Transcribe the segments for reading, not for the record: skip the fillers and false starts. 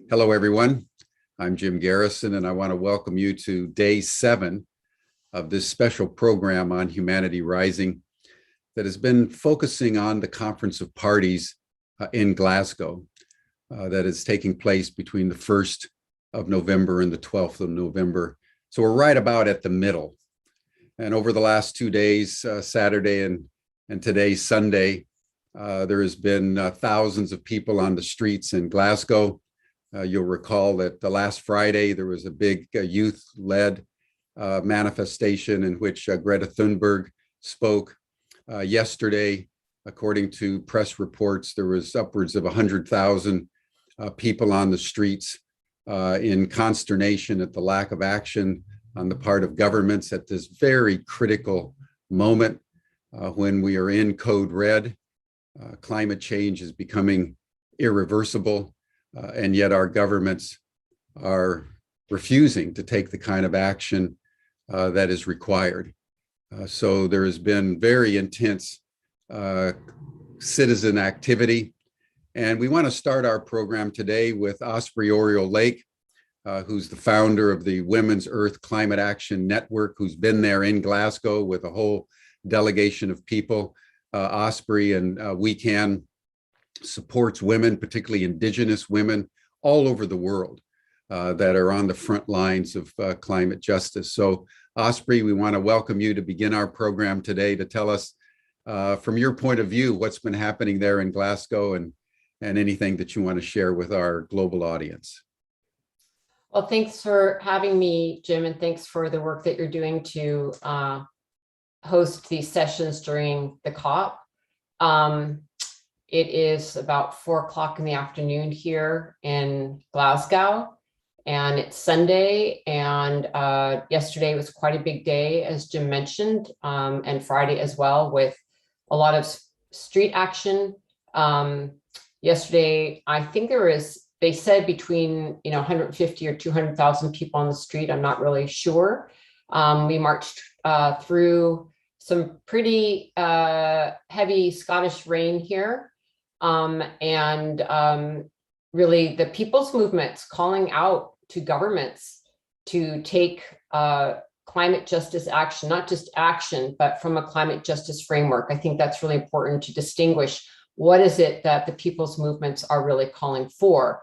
Hello, everyone. I'm Jim Garrison, and I want to welcome you to day 7 of this special program on Humanity Rising that has been focusing on the Conference of Parties in Glasgow that is taking place between the 1st of November and the 12th of November. So we're right about at the middle. And over the last 2 days, Saturday and today, Sunday, there has been thousands of people on the streets in Glasgow. You'll recall that the last Friday, there was a big youth-led manifestation in which Greta Thunberg spoke. Yesterday, according to press reports, there was upwards of 100,000 people on the streets in consternation at the lack of action on the part of governments at this very critical moment when we are in code red. Climate change is becoming irreversible. And yet our governments are refusing to take the kind of action that is required. So there has been very intense citizen activity. And we want to start our program today with Osprey Oriole Lake, who's the founder of the Women's Earth Climate Action Network, who's been there in Glasgow with a whole delegation of people. Osprey and We Can supports women, particularly Indigenous women, all over the world that are on the front lines of climate justice. So, Osprey, we want to welcome you to begin our program today to tell us, from your point of view, what's been happening there in Glasgow and anything that you want to share with our global audience. Well, thanks for having me, Jim, and thanks for the work that you're doing to host these sessions during the COP. It is about 4 o'clock in the afternoon here in Glasgow, and it's Sunday. And yesterday was quite a big day, as Jim mentioned, and Friday as well, with a lot of street action. Yesterday, I think they said between 150 or 200,000 people on the street. I'm not really sure. We marched through some pretty heavy Scottish rain here. Really the people's movements calling out to governments to take climate justice action, not just action, but from a climate justice framework. I think that's really important to distinguish what is it that the people's movements are really calling for.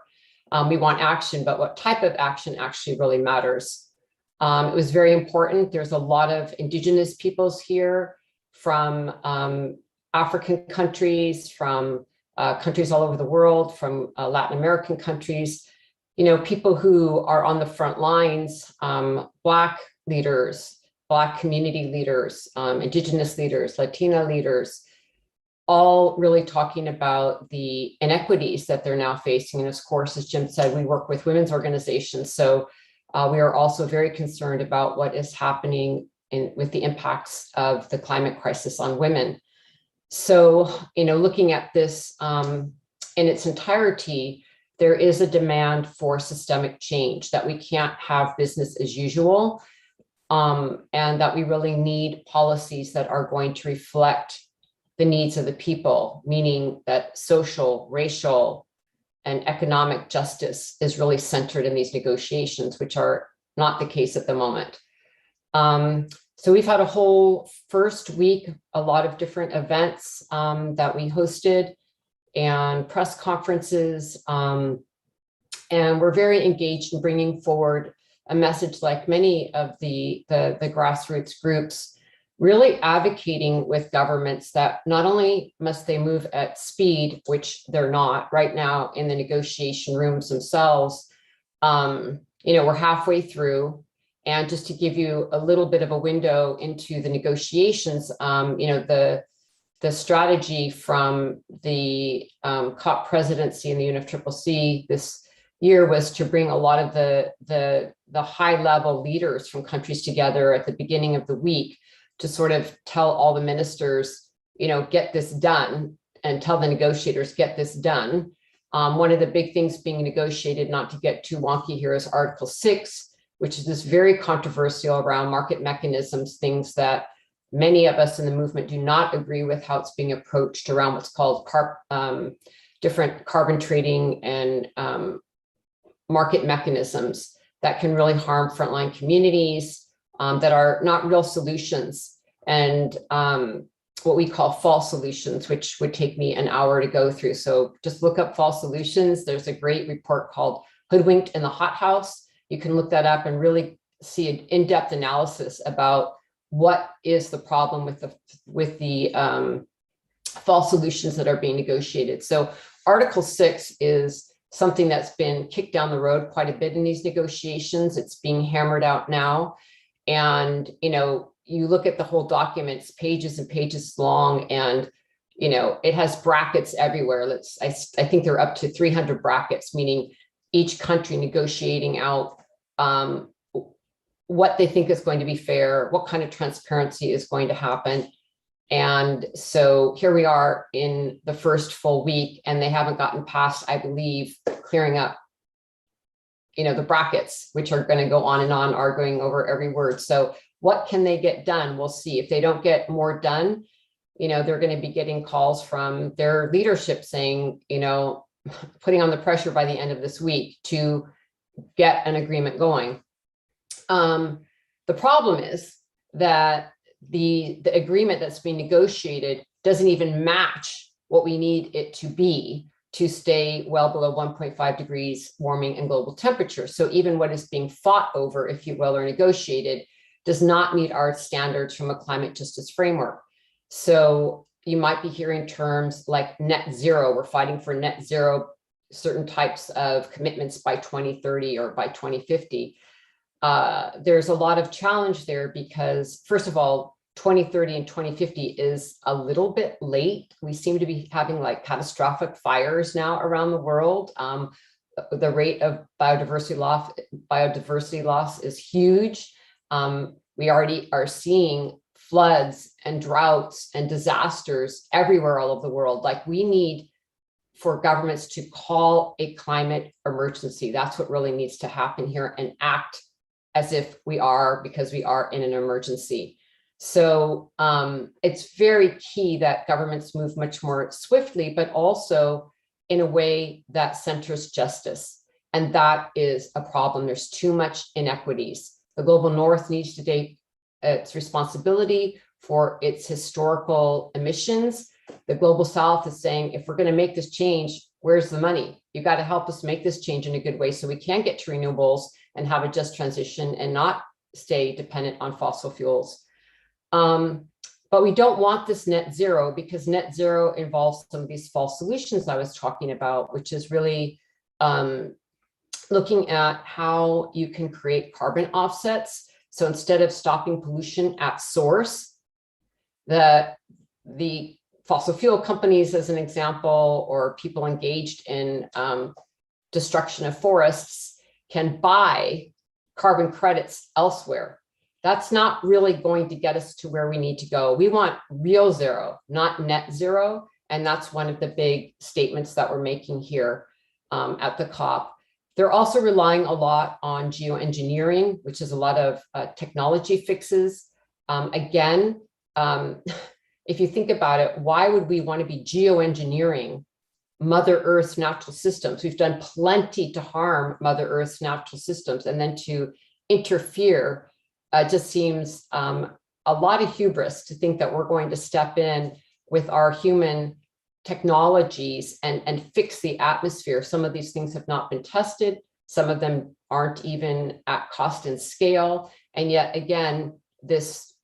We want action, but what type of action actually really matters. It was very important. There's a lot of Indigenous peoples here from African countries, from countries all over the world, from Latin American countries, people who are on the front lines, Black leaders, Black community leaders, Indigenous leaders, Latina leaders, all really talking about the inequities that they're now facing. And of course, as Jim said, we work with women's organizations. So we are also very concerned about what is happening with the impacts of the climate crisis on women. So, looking at this in its entirety, there is a demand for systemic change, that we can't have business as usual, and that we really need policies that are going to reflect the needs of the people, meaning that social, racial, and economic justice is really centered in these negotiations, which are not the case at the moment. So we've had a whole first week, a lot of different events that we hosted and press conferences. And we're very engaged in bringing forward a message, like many of the grassroots groups, really advocating with governments that not only must they move at speed, which they're not right now in the negotiation rooms themselves. We're halfway through. And just to give you a little bit of a window into the negotiations, the strategy from the COP presidency and the UNFCCC this year was to bring a lot of the high-level leaders from countries together at the beginning of the week to sort of tell all the ministers, get this done, and tell the negotiators, get this done. One of the big things being negotiated, not to get too wonky here, is Article 6, which is this very controversial around market mechanisms, things that many of us in the movement do not agree with how it's being approached around what's called different carbon trading and market mechanisms that can really harm frontline communities, that are not real solutions, and what we call false solutions, which would take me an hour to go through. So just look up false solutions. There's a great report called Hoodwinked in the Hothouse. You can look that up and really see an in-depth analysis about what is the problem with the false solutions that are being negotiated. So Article 6 is something that's been kicked down the road quite a bit in these negotiations. It's being hammered out now. And, you look at the whole document, it's pages and pages long, and, it has brackets everywhere. I think they're up to 300 brackets, meaning each country negotiating out what they think is going to be fair, what kind of transparency is going to happen. And so here we are in the first full week, and they haven't gotten past, I believe, clearing up, the brackets, which are going to go on and on, arguing over every word. So what can they get done? We'll see. If they don't get more done, they're going to be getting calls from their leadership saying, putting on the pressure by the end of this week to get an agreement going. The problem is that the agreement that's being negotiated doesn't even match what we need it to be to stay well below 1.5 degrees warming and global temperature. So even what is being fought over, if you will, or negotiated, does not meet our standards from a climate justice framework. So you might be hearing terms like net zero. We're fighting for net zero, certain types of commitments by 2030 or by 2050. There's a lot of challenge there because, first of all, 2030 and 2050 is a little bit late. We seem to be having like catastrophic fires now around the world. The rate of biodiversity loss is huge. We already are seeing floods and droughts and disasters everywhere all over the world. Like, we need for governments to call a climate emergency. That's what really needs to happen here, and act as if we are, because we are in an emergency. So it's very key that governments move much more swiftly, but also in a way that centers justice. And that is a problem. There's too much inequities. The global north needs to take its responsibility for its historical emissions. The global south is saying, if we're going to make this change, where's the money? You got to help us make this change in a good way so we can get to renewables and have a just transition and not stay dependent on fossil fuels. But we don't want this net zero, because net zero involves some of these false solutions I was talking about, which is really looking at how you can create carbon offsets. So instead of stopping pollution at source, the fossil fuel companies, as an example, or people engaged in destruction of forests, can buy carbon credits elsewhere. That's not really going to get us to where we need to go. We want real zero, not net zero. And that's one of the big statements that we're making here at the COP. They're also relying a lot on geoengineering, which is a lot of technology fixes. Again, if you think about it, why would we want to be geoengineering Mother Earth's natural systems? We've done plenty to harm Mother Earth's natural systems, and then to interfere just seems a lot of hubris to think that we're going to step in with our human technologies and fix the atmosphere. Some of these things have not been tested. Some of them aren't even at cost and scale. And yet again, these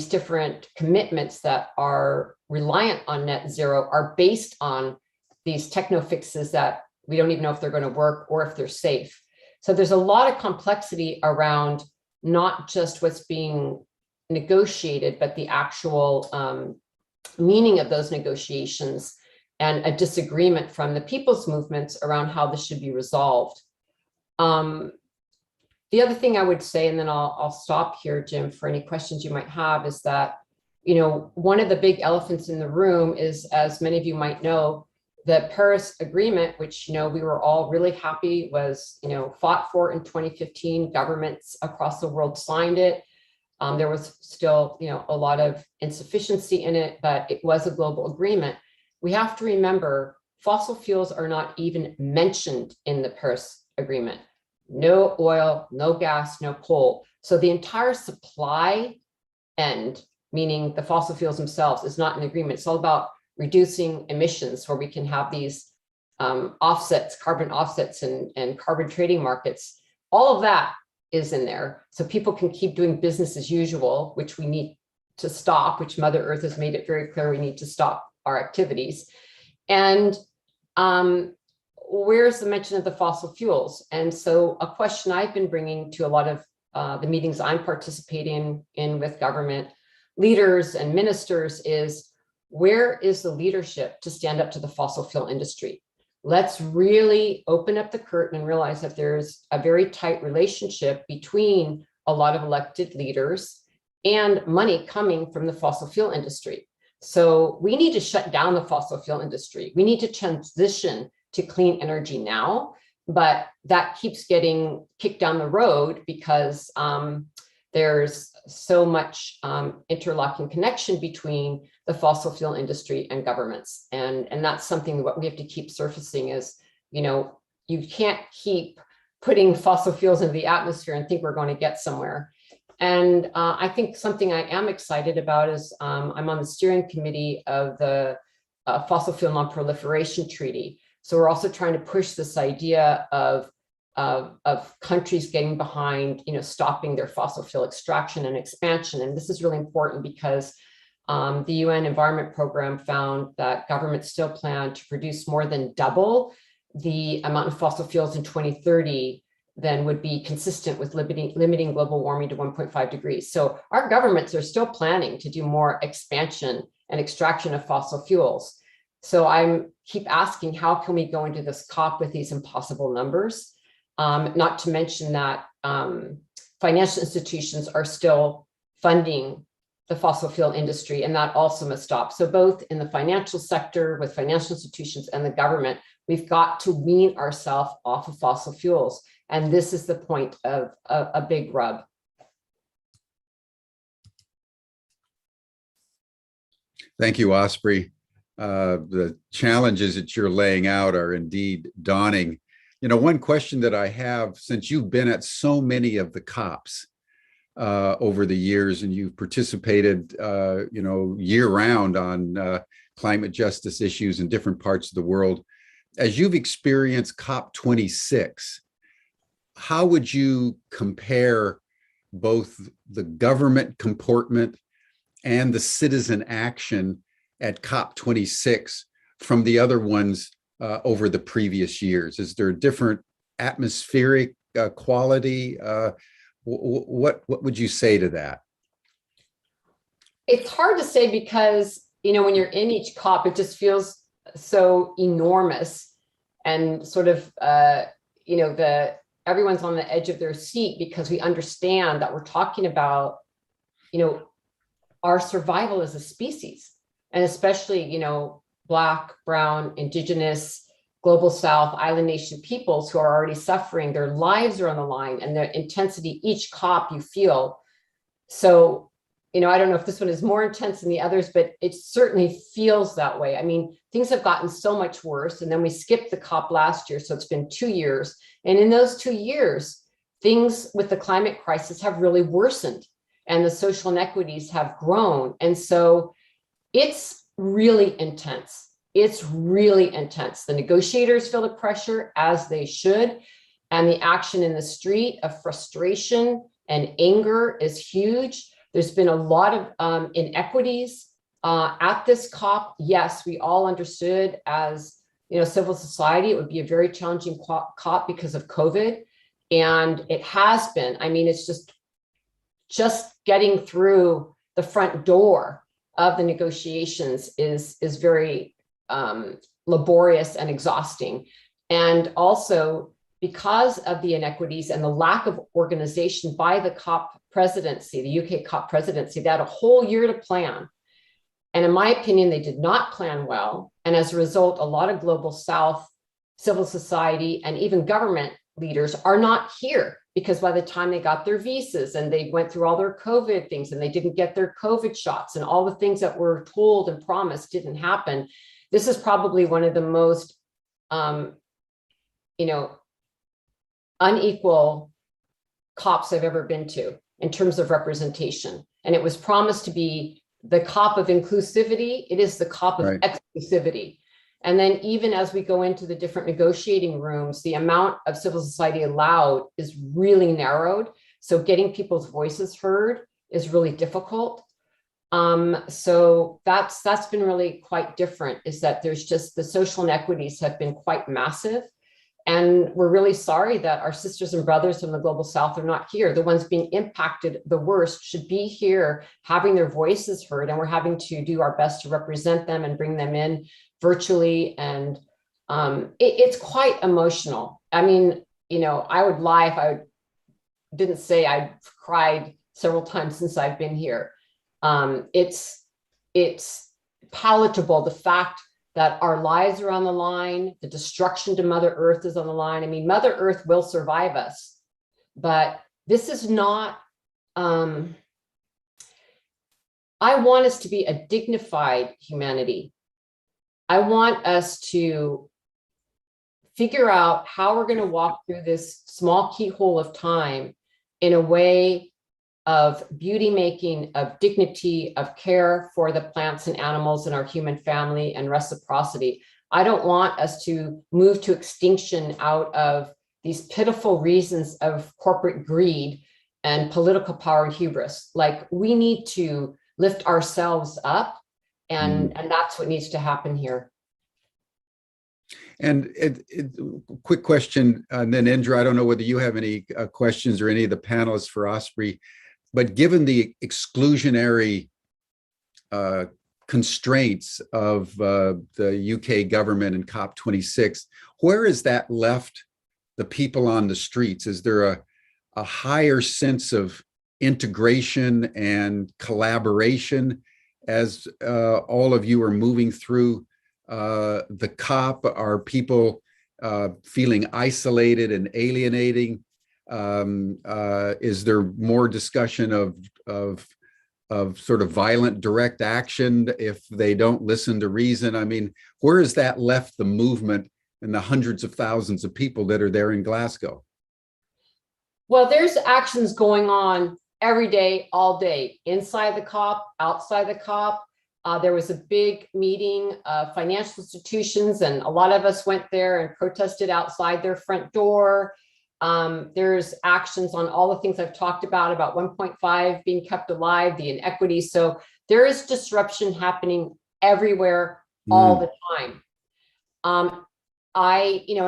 different commitments that are reliant on net zero are based on these techno fixes that we don't even know if they're going to work or if they're safe. So there's a lot of complexity around not just what's being negotiated, but the actual meaning of those negotiations, and a disagreement from the people's movements around how this should be resolved. The other thing I would say, and then I'll stop here, Jim, for any questions you might have, is that, one of the big elephants in the room is, as many of you might know, the Paris Agreement, which, we were all really happy was, fought for in 2015. Governments across the world signed it. There was still, a lot of insufficiency in it, but it was a global agreement. We have to remember fossil fuels are not even mentioned in the Paris Agreement. No oil, no gas, no coal. So the entire supply end, meaning the fossil fuels themselves, is not an agreement. It's all about reducing emissions where we can have these offsets, carbon offsets and carbon trading markets. All of that is in there. So people can keep doing business as usual, which we need to stop, which Mother Earth has made it very clear we need to stop our activities. And where's the mention of the fossil fuels? And so a question I've been bringing to a lot of the meetings I'm participating in with government leaders and ministers is, where is the leadership to stand up to the fossil fuel industry? Let's really open up the curtain and realize that there's a very tight relationship between a lot of elected leaders and money coming from the fossil fuel industry. So we need to shut down the fossil fuel industry. We need to transition to clean energy now, but that keeps getting kicked down the road because there's so much interlocking connection between the fossil fuel industry and governments. And that's something that we have to keep surfacing is, you can't keep putting fossil fuels into the atmosphere and think we're going to get somewhere. And I think something I am excited about is I'm on the steering committee of the Fossil Fuel Non-Proliferation Treaty. So we're also trying to push this idea of countries getting behind, stopping their fossil fuel extraction and expansion. And this is really important because the UN Environment Program found that governments still plan to produce more than double the amount of fossil fuels in 2030 than would be consistent with limiting global warming to 1.5 degrees. So our governments are still planning to do more expansion and extraction of fossil fuels. So I keep asking, how can we go into this COP with these impossible numbers? Not to mention that financial institutions are still funding the fossil fuel industry, and that also must stop. So both in the financial sector with financial institutions and the government, we've got to wean ourselves off of fossil fuels. And this is the point of a big rub. Thank you, Osprey. The challenges that you're laying out are indeed daunting. One question that I have, since you've been at so many of the COPs over the years, and you've participated, year round on climate justice issues in different parts of the world, as you've experienced COP26, how would you compare both the government comportment and the citizen action at COP26 from the other ones over the previous years? Is there a different atmospheric quality? What would you say to that? It's hard to say because, when you're in each COP, it just feels so enormous and sort of, everyone's on the edge of their seat because we understand that we're talking about, our survival as a species, and especially, Black, Brown, Indigenous, Global South, island nation peoples who are already suffering. Their lives are on the line, and the intensity each COP you feel. So, I don't know if this one is more intense than the others, but it certainly feels that way. I mean, things have gotten so much worse, and then we skipped the COP last year, so it's been 2 years. And in those 2 years, things with the climate crisis have really worsened, and the social inequities have grown. And so it's really intense. It's really intense. The negotiators feel the pressure, as they should, and the action in the street of frustration and anger is huge. There's been a lot of inequities at this COP. Yes, we all understood as civil society, it would be a very challenging COP because of COVID, and it has been. I mean, it's just getting through the front door of the negotiations is very laborious and exhausting. And also, because of the inequities and the lack of organization by the COP presidency, the UK COP presidency, they had a whole year to plan. And in my opinion, they did not plan well. And as a result, a lot of Global South, civil society, and even government leaders are not here because by the time they got their visas and they went through all their COVID things and they didn't get their COVID shots and all the things that were told and promised didn't happen, this is probably one of the most, unequal COPs I've ever been to in terms of representation. And it was promised to be the COP of inclusivity. It is the COP of exclusivity. And then even as we go into the different negotiating rooms, the amount of civil society allowed is really narrowed. So getting people's voices heard is really difficult. So that's been really quite different, is that there's just the social inequities have been quite massive. And we're really sorry that our sisters and brothers from the global south are not here. The ones being impacted the worst should be here, having their voices heard, and we're having to do our best to represent them and bring them in virtually. And it's quite emotional. I mean, I would lie if I didn't say I've cried several times since I've been here. It's palatable, the fact that our lives are on the line, the destruction to Mother Earth is on the line. I mean, Mother Earth will survive us, but this is not, I want us to be a dignified humanity. I want us to figure out how we're going to walk through this small keyhole of time in a way of beauty making, of dignity, of care for the plants and animals in our human family, and reciprocity. I don't want us to move to extinction out of these pitiful reasons of corporate greed and political power and hubris. Like, we need to lift ourselves up, and that's what needs to happen here. And quick question, and then Indra, I don't know whether you have any questions or any of the panelists for Osprey, but given the exclusionary constraints of the UK government and COP26, where has that left the people on the streets? Is there a higher sense of integration and collaboration as all of you are moving through the COP? Are people feeling isolated and alienating? Is there more discussion of sort of violent direct action if they don't listen to reason? I mean, where has that left the movement and the hundreds of thousands of people that are there in Glasgow? Well, there's actions going on every day, all day, inside the COP, outside the COP. There was a big meeting of financial institutions, and a lot of us went there and protested outside their front door. There's actions on all the things I've talked about 1.5 being kept alive, the inequities. So there is disruption happening everywhere all the time. And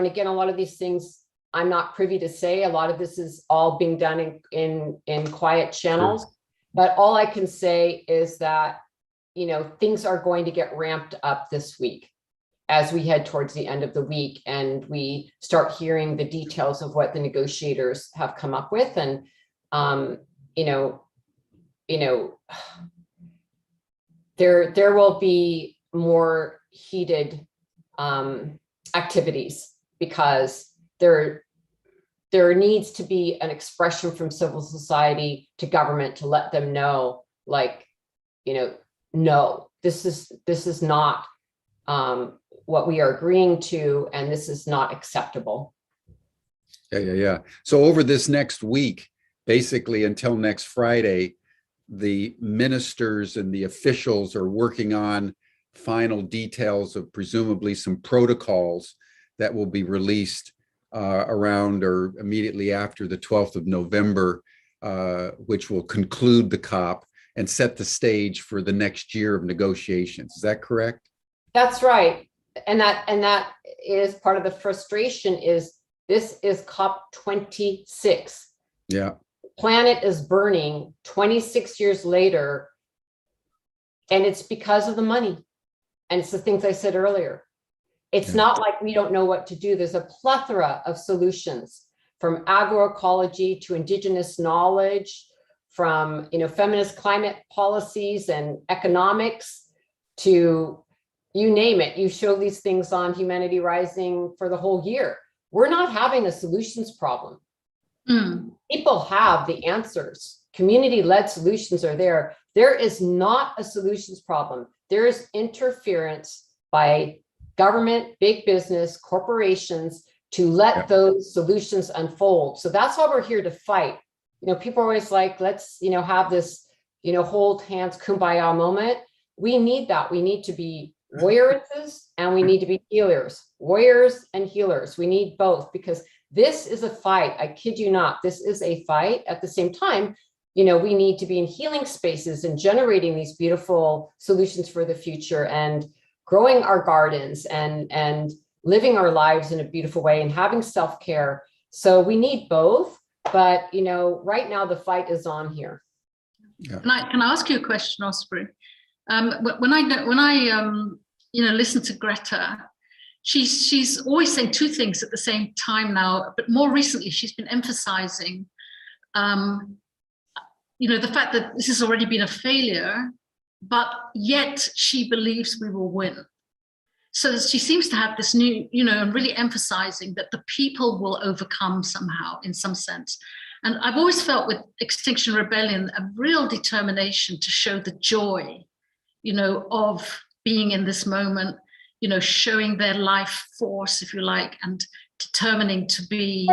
again, a lot of these things I'm not privy to say. A lot of this is all being done in quiet channels. Sure. But all I can say is that, things are going to get ramped up this week as we head towards the end of the week and we start hearing the details of what the negotiators have come up with. And, there will be more heated activities, because there needs to be an expression from civil society to government to let them know, like, no, this is not what we are agreeing to, and this is not acceptable. Yeah. So over this next week, basically until next Friday, the ministers and the officials are working on final details of presumably some protocols that will be released around or immediately after the 12th of November, which will conclude the COP and set the stage for the next year of negotiations. Is that correct? That's right. And that is part of the frustration. Is this is COP 26. Yeah. The planet is burning 26 years later, and it's because of the money. And it's the things I said earlier. It's not like we don't know what to do. There's a plethora of solutions, from agroecology to indigenous knowledge, from feminist climate policies and economics to you name it. You show these things on Humanity Rising for the whole year. We're not having a solutions problem. People have the answers. Community-led solutions are there. There is not a solutions problem. There is interference by government, big business, corporations to let those solutions unfold. So that's why we're here to fight. People are always like, let's, have this, hold hands, kumbaya moment. We need that. We need to be warriors and we need to be healers, warriors and healers. We need both because this is a fight. I kid you not. This is a fight. At the same time, we need to be in healing spaces and generating these beautiful solutions for the future and growing our gardens and living our lives in a beautiful way and having self-care. So we need both, but right now the fight is on here. Yeah. Can I ask you a question, Osprey? When I listen to Greta, she's always saying two things at the same time now, but more recently she's been emphasizing the fact that this has already been a failure, but yet she believes we will win. So she seems to have this new, and really emphasizing that the people will overcome somehow in some sense. And I've always felt with Extinction Rebellion, a real determination to show the joy, of being in this moment, showing their life force, if you like, and determining to be,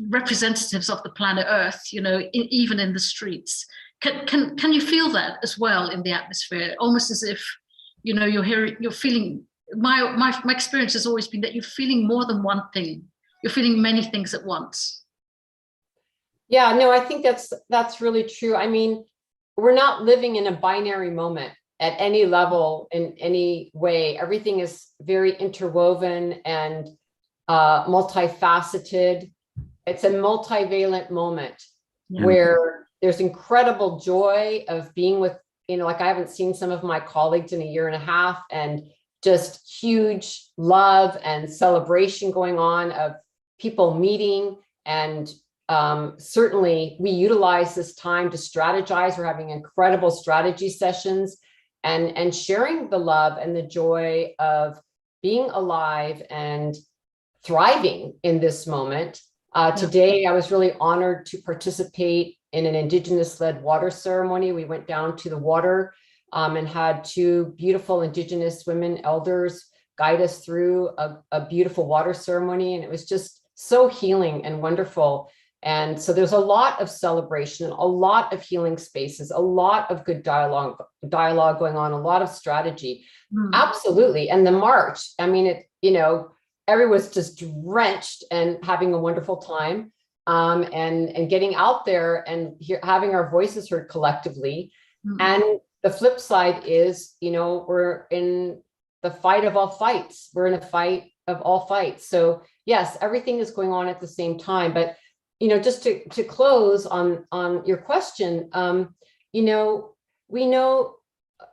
representatives of the planet Earth, even in the streets. Can you feel that as well in the atmosphere? Almost as if, you're feeling, my experience has always been that you're feeling more than one thing. You're feeling many things at once. Yeah, no, I think that's really true. I mean, we're not living in a binary moment at any level, in any way. Everything is very interwoven and multifaceted. It's a multivalent moment where there's incredible joy of being with, like I haven't seen some of my colleagues in a year and a half, and just huge love and celebration going on of people meeting. And certainly we utilize this time to strategize. We're having incredible strategy sessions and sharing the love and the joy of being alive and thriving in this moment. Today, I was really honored to participate in an Indigenous-led water ceremony. We went down to the water and had two beautiful Indigenous women elders guide us through a beautiful water ceremony. And it was just so healing and wonderful. And so there's a lot of celebration, a lot of healing spaces, a lot of good dialogue going on, a lot of strategy. Absolutely. And the march, I mean, everyone's just drenched and having a wonderful time, and getting out there and having our voices heard collectively. And the flip side is, we're in the fight of all fights. We're in a fight of all fights. So yes, everything is going on at the same time. But, just to close on your question, we know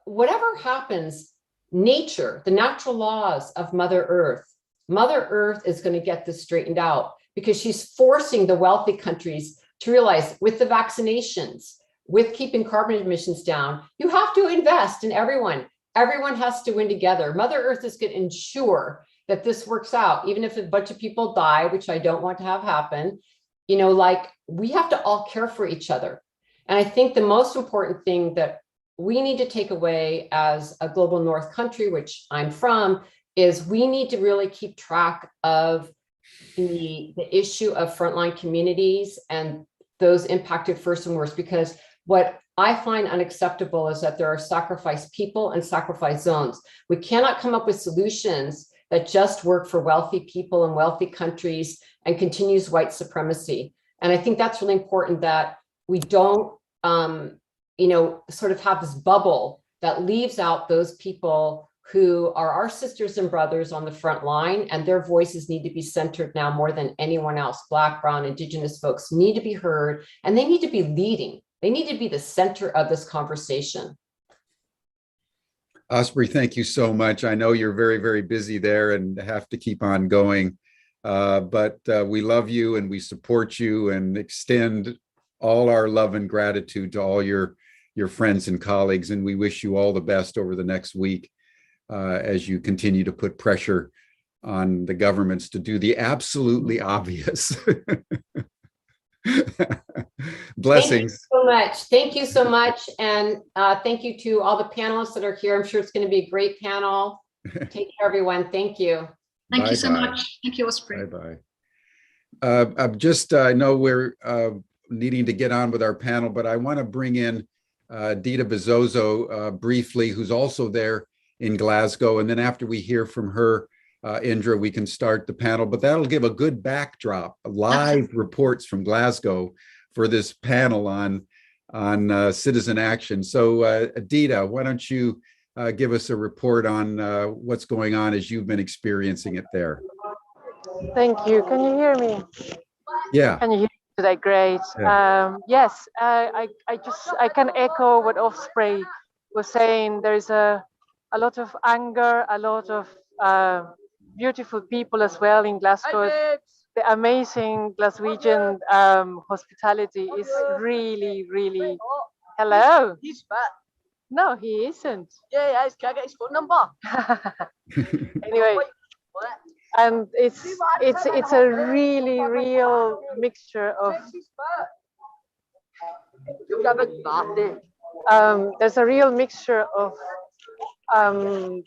whatever happens, nature, the natural laws of Mother Earth is going to get this straightened out, because she's forcing the wealthy countries to realize, with the vaccinations, with keeping carbon emissions down, you have to invest in everyone. Everyone has to win together. Mother Earth is going to ensure that this works out, even if a bunch of people die, which I don't want to have happen. We have to all care for each other. And I think the most important thing that we need to take away as a global North country, which I'm from, is we need to really keep track of the issue of frontline communities and those impacted first and worst, because what I find unacceptable is that there are sacrificed people and sacrificed zones. We cannot come up with solutions that just work for wealthy people and wealthy countries and continues white supremacy. And I think that's really important, that we don't, sort of have this bubble that leaves out those people who are our sisters and brothers on the front line, and their voices need to be centered now more than anyone else. Black, Brown, Indigenous folks need to be heard, and they need to be leading. They need to be the center of this conversation. Osprey, thank you so much. I know you're very, very busy there and have to keep on going, but we love you and we support you and extend all our love and gratitude to all your friends and colleagues. And we wish you all the best over the next week as you continue to put pressure on the governments to do the absolutely obvious. Blessings. Thank you so so much. Thank you so much. And thank you to all the panelists that are here. I'm sure it's going to be a great panel. Take care, everyone. Thank you. Thank you so much. Thank you, Osprey. Bye-bye. I know we're needing to get on with our panel, but I want to bring in Dita Bezzoso briefly, who's also there in Glasgow. And then after we hear from her, Indra, we can start the panel, but that'll give a good backdrop, live reports from Glasgow for this panel on citizen action. So Dita, why don't you give us a report on what's going on as you've been experiencing it there? Thank you. Can you hear me? Yeah. Can you hear me today? Great. Yeah. Yes, I can echo what Osprey was saying. There is a lot of anger, a lot of beautiful people as well in Glasgow. The amazing Glaswegian hospitality is really, really. Hello. He's fat. No, he isn't. Yeah, he is. Can I get his phone number? Anyway. And it's a really real mixture of there's a real mixture of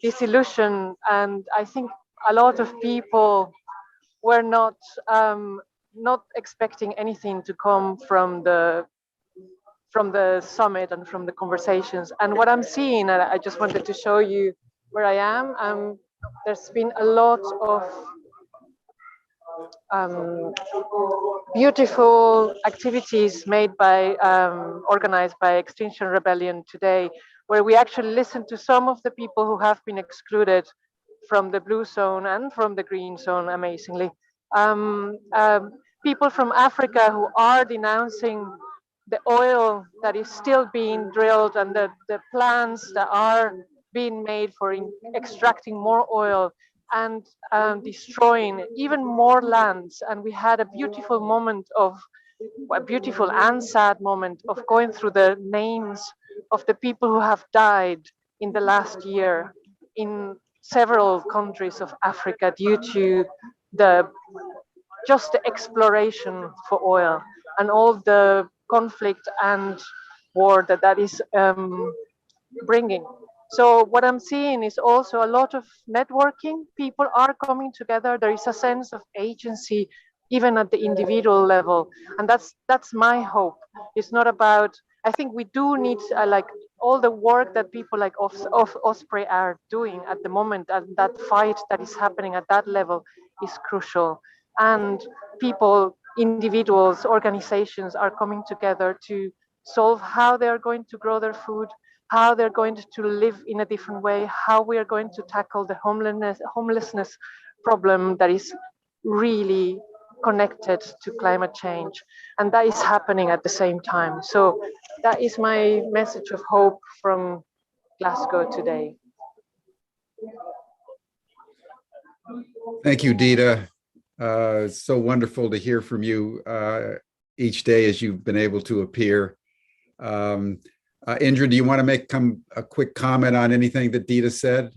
disillusion, and I think a lot of people were not expecting anything to come from the summit and from the conversations. And what I'm seeing, and I just wanted to show you where I am. There's been a lot of beautiful activities made by organized by Extinction Rebellion today, where we actually listen to some of the people who have been excluded from the blue zone and from the green zone, amazingly. People from Africa who are denouncing the oil that is still being drilled and the plans that are being made for extracting more oil and destroying even more lands. And we had a beautiful moment a beautiful and sad moment of going through the names of the people who have died in the last year in several countries of Africa due to the exploration for oil and all the conflict and war that is bringing. So what I'm seeing is also a lot of networking. People are coming together. There is a sense of agency, even at the individual level, and that's my hope. It's not about. I think we do need like all the work that people like Osprey are doing at the moment, and that fight that is happening at that level is crucial. And people, individuals, organizations are coming together to solve how they are going to grow their food, how they're going to live in a different way, how we are going to tackle the homelessness problem that is really connected to climate change. And that is happening at the same time. So that is my message of hope from Glasgow today. Thank you, Dita. It's so wonderful to hear from you each day as you've been able to appear. Indra, do you want to make a quick comment on anything that Dita said?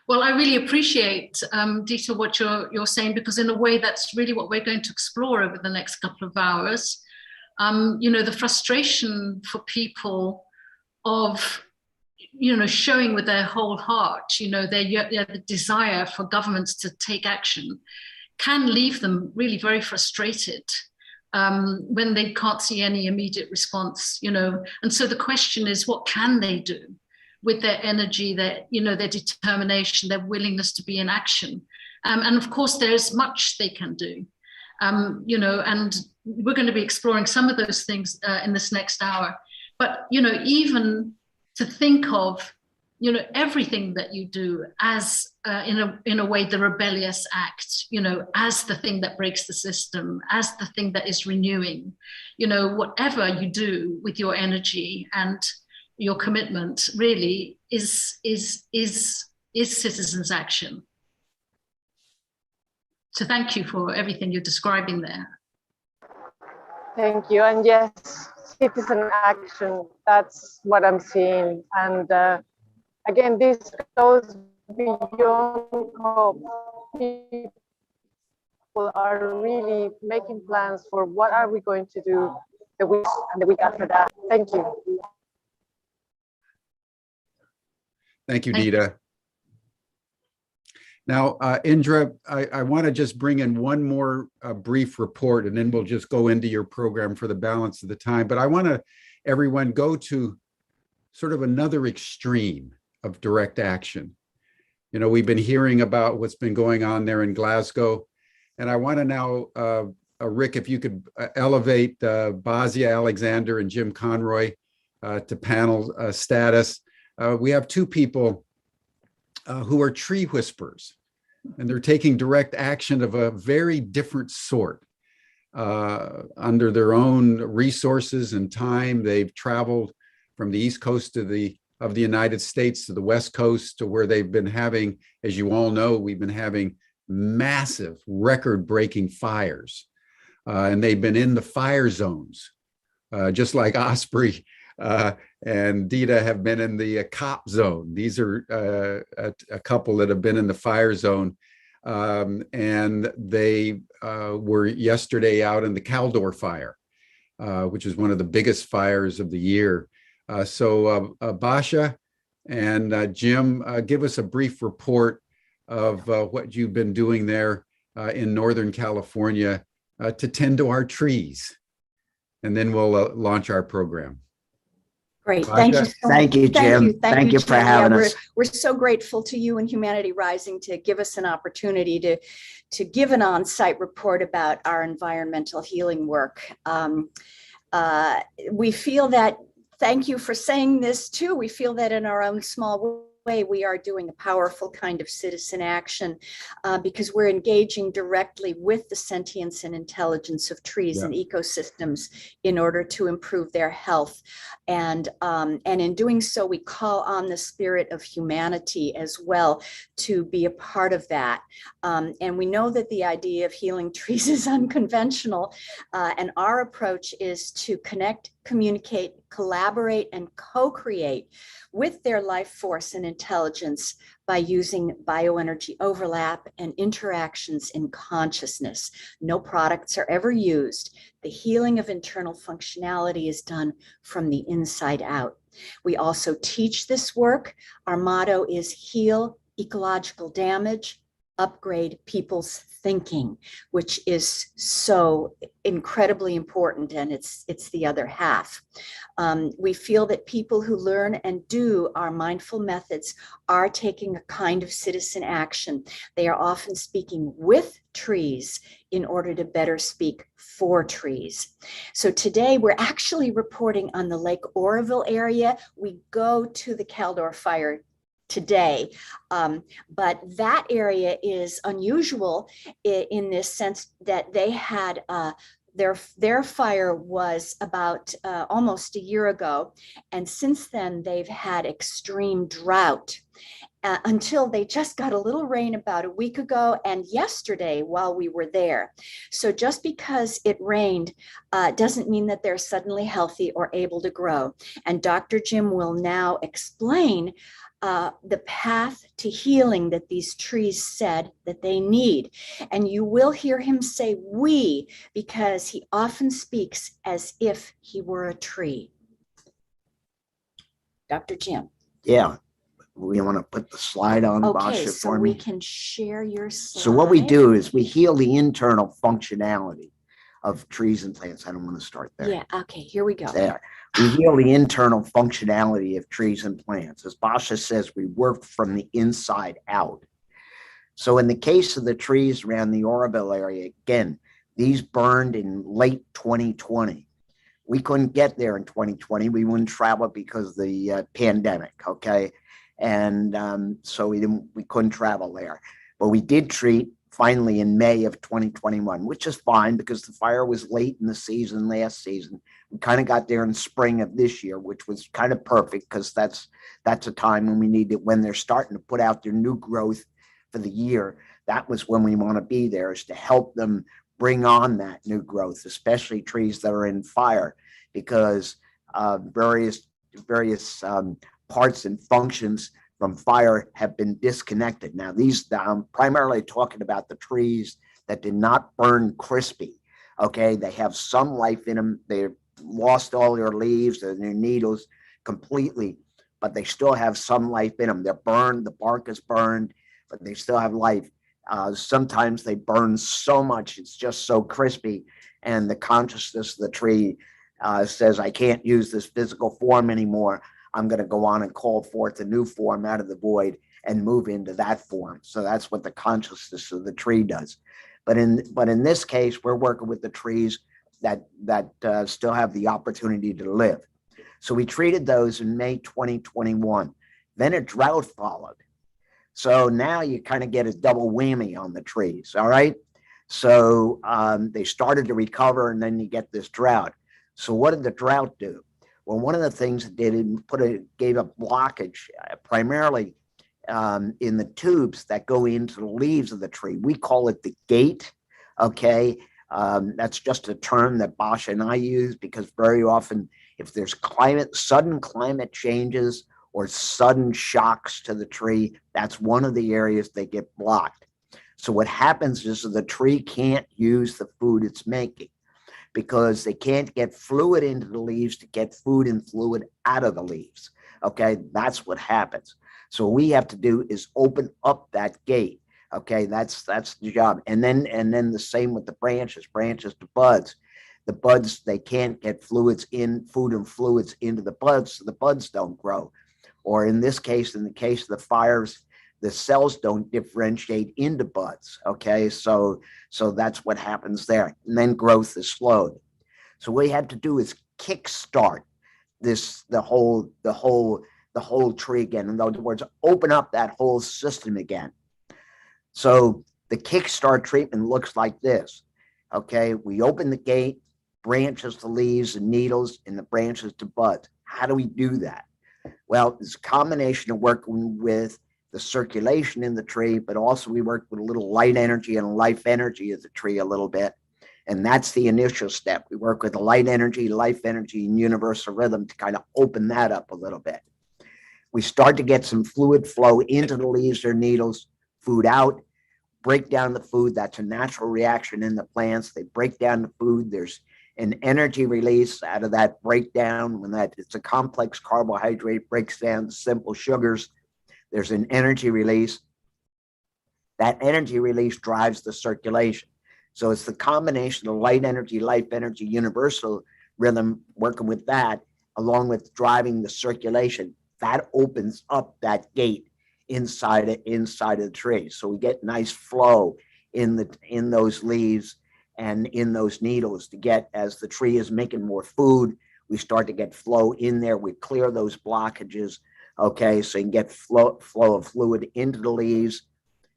Well, I really appreciate, Dita, what you're saying, because in a way that's really what we're going to explore over the next couple of hours. You know, the frustration for people of, you know, showing with their whole heart, you know, their desire for governments to take action can leave them really very frustrated when they can't see any immediate response, you know. And so the question is, what can they do with their energy, their, you know, their determination, their willingness to be in action? And of course, there's much they can do, you know, and we're going to be exploring some of those things in this next hour. But, you know, even to think of, you know, everything that you do as, in a way, the rebellious act, you know, as the thing that breaks the system, as the thing that is renewing, you know, whatever you do with your energy and your commitment really is citizens' action. So thank you for everything you're describing there. Thank you. And yes, citizen action, that's what I'm seeing. And again, this goes beyond hope. People are really making plans for what are we going to do the week and the week after that. Thank you. Thank you, Dita. Now, Indra, I want to just bring in one more brief report, and then we'll just go into your program for the balance of the time. But I want to, everyone, go to sort of another extreme of direct action. You know, we've been hearing about what's been going on there in Glasgow, and I want to now, Rick, if you could elevate Basia Alexander and Jim Conroy to panel status. We have two people who are tree whisperers, and they're taking direct action of a very different sort. Under their own resources and time, they've traveled from the East Coast of the United States to the West Coast, to where they've been having, as you all know, we've been having massive record-breaking fires. And they've been in the fire zones, just like Osprey and Dita have been in the COP zone. These are a couple that have been in the fire zone. And they were yesterday out in the Caldor fire, which is one of the biggest fires of the year. So Basha and Jim, give us a brief report of what you've been doing there in Northern California to tend to our trees. And then we'll launch our program. Great. Basha? Thank you. Thank you, Jim. Thank you for Jim. having Yeah, us. We're so grateful to you and Humanity Rising to give us an opportunity to give an on-site report about our environmental healing work. We feel that, thank you for saying this too, we feel that in our own small way, we are doing a powerful kind of citizen action because we're engaging directly with the sentience and intelligence of trees and ecosystems in order to improve their health. And in doing so, we call on the spirit of humanity as well to be a part of that. And we know that the idea of healing trees is unconventional. And our approach is to connect, communicate, collaborate, and co-create with their life force and intelligence by using bioenergy overlap and interactions in consciousness. No products are ever used. The healing of internal functionality is done from the inside out. We also teach this work. Our motto is heal ecological damage, upgrade people's thinking, which is so incredibly important, and it's the other half. We feel that people who learn and do our mindful methods are taking a kind of citizen action. They are often speaking with trees in order to better speak for trees. So today we're actually reporting on the Lake Oroville area. We go to the Caldor fire today, but that area is unusual in this sense that they had their fire was about almost a year ago, and since then they've had extreme drought until they just got a little rain about a week ago and yesterday while we were there. So just because it rained doesn't mean that they're suddenly healthy or able to grow. And Dr. Jim will now explain the path to healing that these trees said that they need. And you will hear him say we, because he often speaks as if he were a tree. Dr. Jim. Yeah, we want to put the slide on, Okay, Basha, so for we me. can share your slide. So what we do is we heal the internal functionality of trees and plants. I don't want to start there. Yeah, okay, here we go. There. We heal the internal functionality of trees and plants. As Basha says, we work from the inside out. So in the case of the trees around the Oroville area, again, these burned in late 2020. We couldn't get there in 2020. We wouldn't travel because of the pandemic, okay? And so we couldn't travel there. But we did treat finally in May of 2021, which is fine because the fire was late in the season last season. We kind of got there in spring of this year, which was kind of perfect because that's a time when we need it, when they're starting to put out their new growth for the year. That was when we want to be there, is to help them bring on that new growth, especially trees that are in fire, because various parts and functions from fire have been disconnected. Now, these primarily talking about the trees that did not burn crispy. Okay, they have some life in them. lost all their leaves and their needles completely, but they still have some life in them. They're burned, the bark is burned, but they still have life. Sometimes they burn so much, it's just so crispy, and the consciousness of the tree says, I can't use this physical form anymore. I'm going to go on and call forth a new form out of the void and move into that form. So that's what the consciousness of the tree does. But in this case, we're working with the trees that still have the opportunity to live. So we treated those in May 2021. Then a drought followed. So now you kind of get a double whammy on the trees, all right? So they started to recover, and then you get this drought. So what did the drought do? Well, one of the things it did, it gave a blockage, primarily in the tubes that go into the leaves of the tree. We call it the gate, okay? That's just a term that Bosch and I use, because very often if there's sudden climate changes or sudden shocks to the tree, that's one of the areas they get blocked. So what happens is the tree can't use the food it's making, because they can't get fluid into the leaves to get food and fluid out of the leaves. Okay, that's what happens. So what we have to do is open up that gate. Okay, that's the job. And then the same with the branches to buds. The buds, they can't get food and fluids into the buds, so the buds don't grow. Or in the case of the fires, the cells don't differentiate into buds. Okay, so that's what happens there. And then growth is slowed. So what we had to do is kickstart the whole tree again. In other words, open up that whole system again. So the kickstart treatment looks like this. Okay, we open the gate, branches to leaves and needles, and the branches to buds. How do we do that? Well, it's a combination of working with the circulation in the tree, but also we work with a little light energy and life energy of the tree a little bit. And that's the initial step. We work with the light energy, life energy, and universal rhythm to kind of open that up a little bit. We start to get some fluid flow into the leaves or needles, food out, break down the food. That's a natural reaction in the plants. They break down the food. There's an energy release out of that breakdown. It's a complex carbohydrate, breaks down to simple sugars. There's an energy release. That energy release drives the circulation. So it's the combination of light energy, life energy, universal rhythm, working with that, along with driving the circulation. That opens up that gate inside of the tree. So we get nice flow in those leaves and in those needles to get, as the tree is making more food, we start to get flow in there. We clear those blockages. Okay, so you can get flow of fluid into the leaves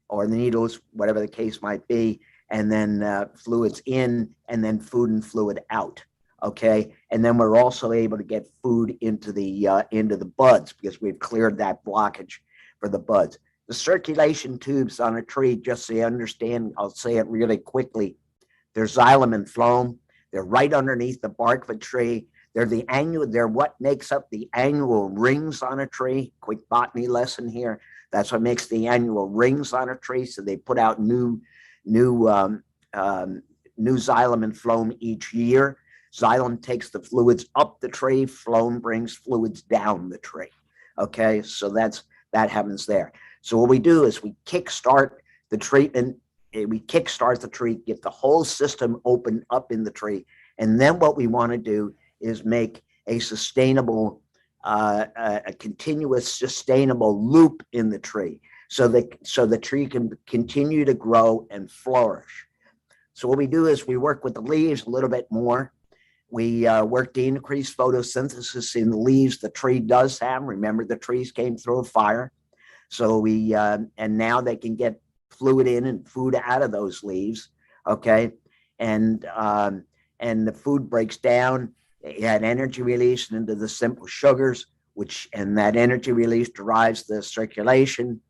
or the needles, whatever the case might be, and then fluids in, and then food and fluid out. Okay, and then we're also able to get food into the buds, because we've cleared that blockage for the buds. The circulation tubes on a tree, just so you understand, I'll say it really quickly. They're xylem and phloem. They're right underneath the bark of a tree. They're what makes up the annual rings on a tree. Quick botany lesson here. That's what makes the annual rings on a tree. So they put out new xylem and phloem each year. Xylem takes the fluids up the tree. Phloem brings fluids down the tree. Okay, so that happens there. So what we do is we kickstart the treatment. We kickstart the tree, get the whole system open up in the tree, and then what we want to do is make a sustainable, a continuous sustainable loop in the tree, so the tree can continue to grow and flourish. So what we do is we work with the leaves a little bit more. We work to increase photosynthesis in the leaves the tree does have. Remember, the trees came through a fire, so and now they can get fluid in and food out of those leaves. Okay, and the food breaks down. You had energy release into the simple sugars, and that energy release drives the circulation,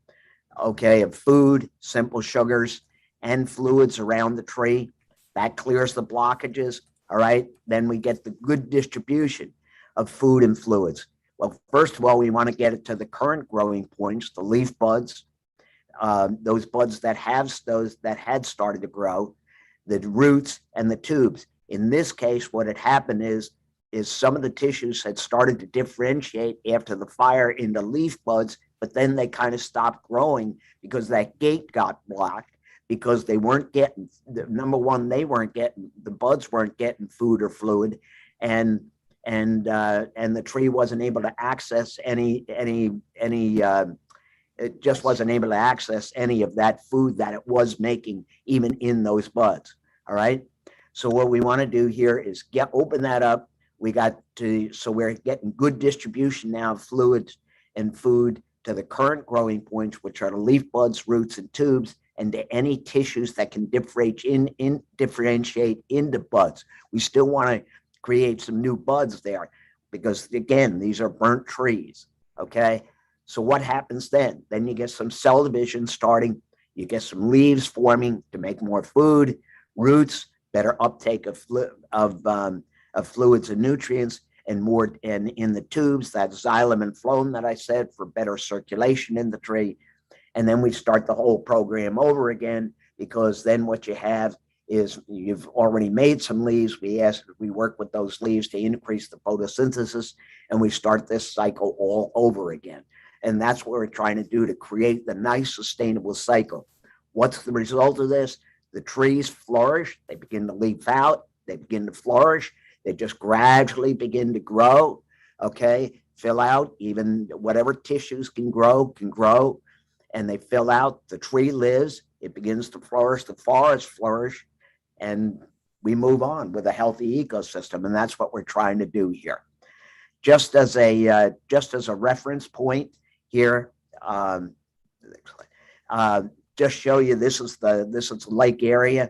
okay, of food, simple sugars, and fluids around the tree. That clears the blockages, all right? Then we get the good distribution of food and fluids. Well, first of all, we want to get it to the current growing points, the leaf buds, those buds that had started to grow, the roots, and the tubes. In this case, what had happened is is some of the tissues had started to differentiate after the fire into leaf buds, but then they kind of stopped growing because that gate got blocked, because they weren't getting, number one, the buds weren't getting food or fluid, and the tree wasn't able to access it just wasn't able to access any of that food that it was making, even in those buds. All right. So what we want to do here is open that up. So we're getting good distribution now of fluids and food to the current growing points, which are the leaf buds, roots, and tubes, and to any tissues that can differentiate into buds. We still want to create some new buds there, because again, these are burnt trees. Okay. So what happens then? Then you get some cell division starting. You get some leaves forming to make more food, roots, better uptake of fluids and nutrients, and more. And in the tubes, that xylem and phloem that I said, for better circulation in the tree. And then we start the whole program over again, because then what you have is you've already made some leaves. We work with those leaves to increase the photosynthesis, and we start this cycle all over again. And that's what we're trying to do, to create the nice sustainable cycle. What's the result of this? The trees flourish, they begin to leaf out, they begin to flourish, they just gradually begin to grow, okay, fill out, even whatever tissues can grow, and they fill out, the tree lives, it begins to flourish, the forests flourish, and we move on with a healthy ecosystem. And that's what we're trying to do here. Just as a reference point here, just show you, this is the lake area,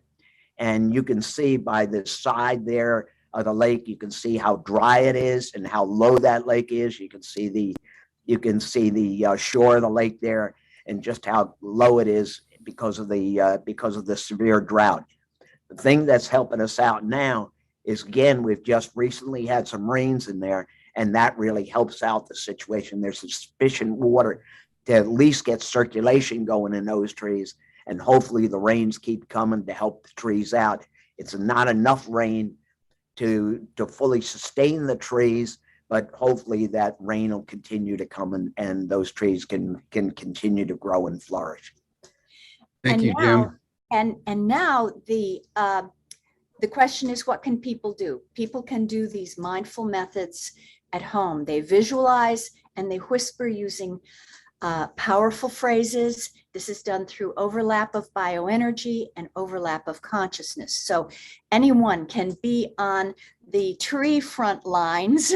and you can see by the side there of the lake, you can see how dry it is and how low that lake is. You can see the shore of the lake there, and just how low it is because of the severe drought. The thing that's helping us out now is, again, we've just recently had some rains in there, and that really helps out the situation. There's sufficient water to at least get circulation going in those trees, and hopefully the rains keep coming to help the trees out. It's not enough rain to fully sustain the trees, but hopefully that rain will continue to come, and those trees can continue to grow and flourish. Thank you, Jim. And now the question is, what can people do? People can do these mindful methods at home. They visualize and they whisper using powerful phrases. This is done through overlap of bioenergy and overlap of consciousness. So anyone can be on the tree front lines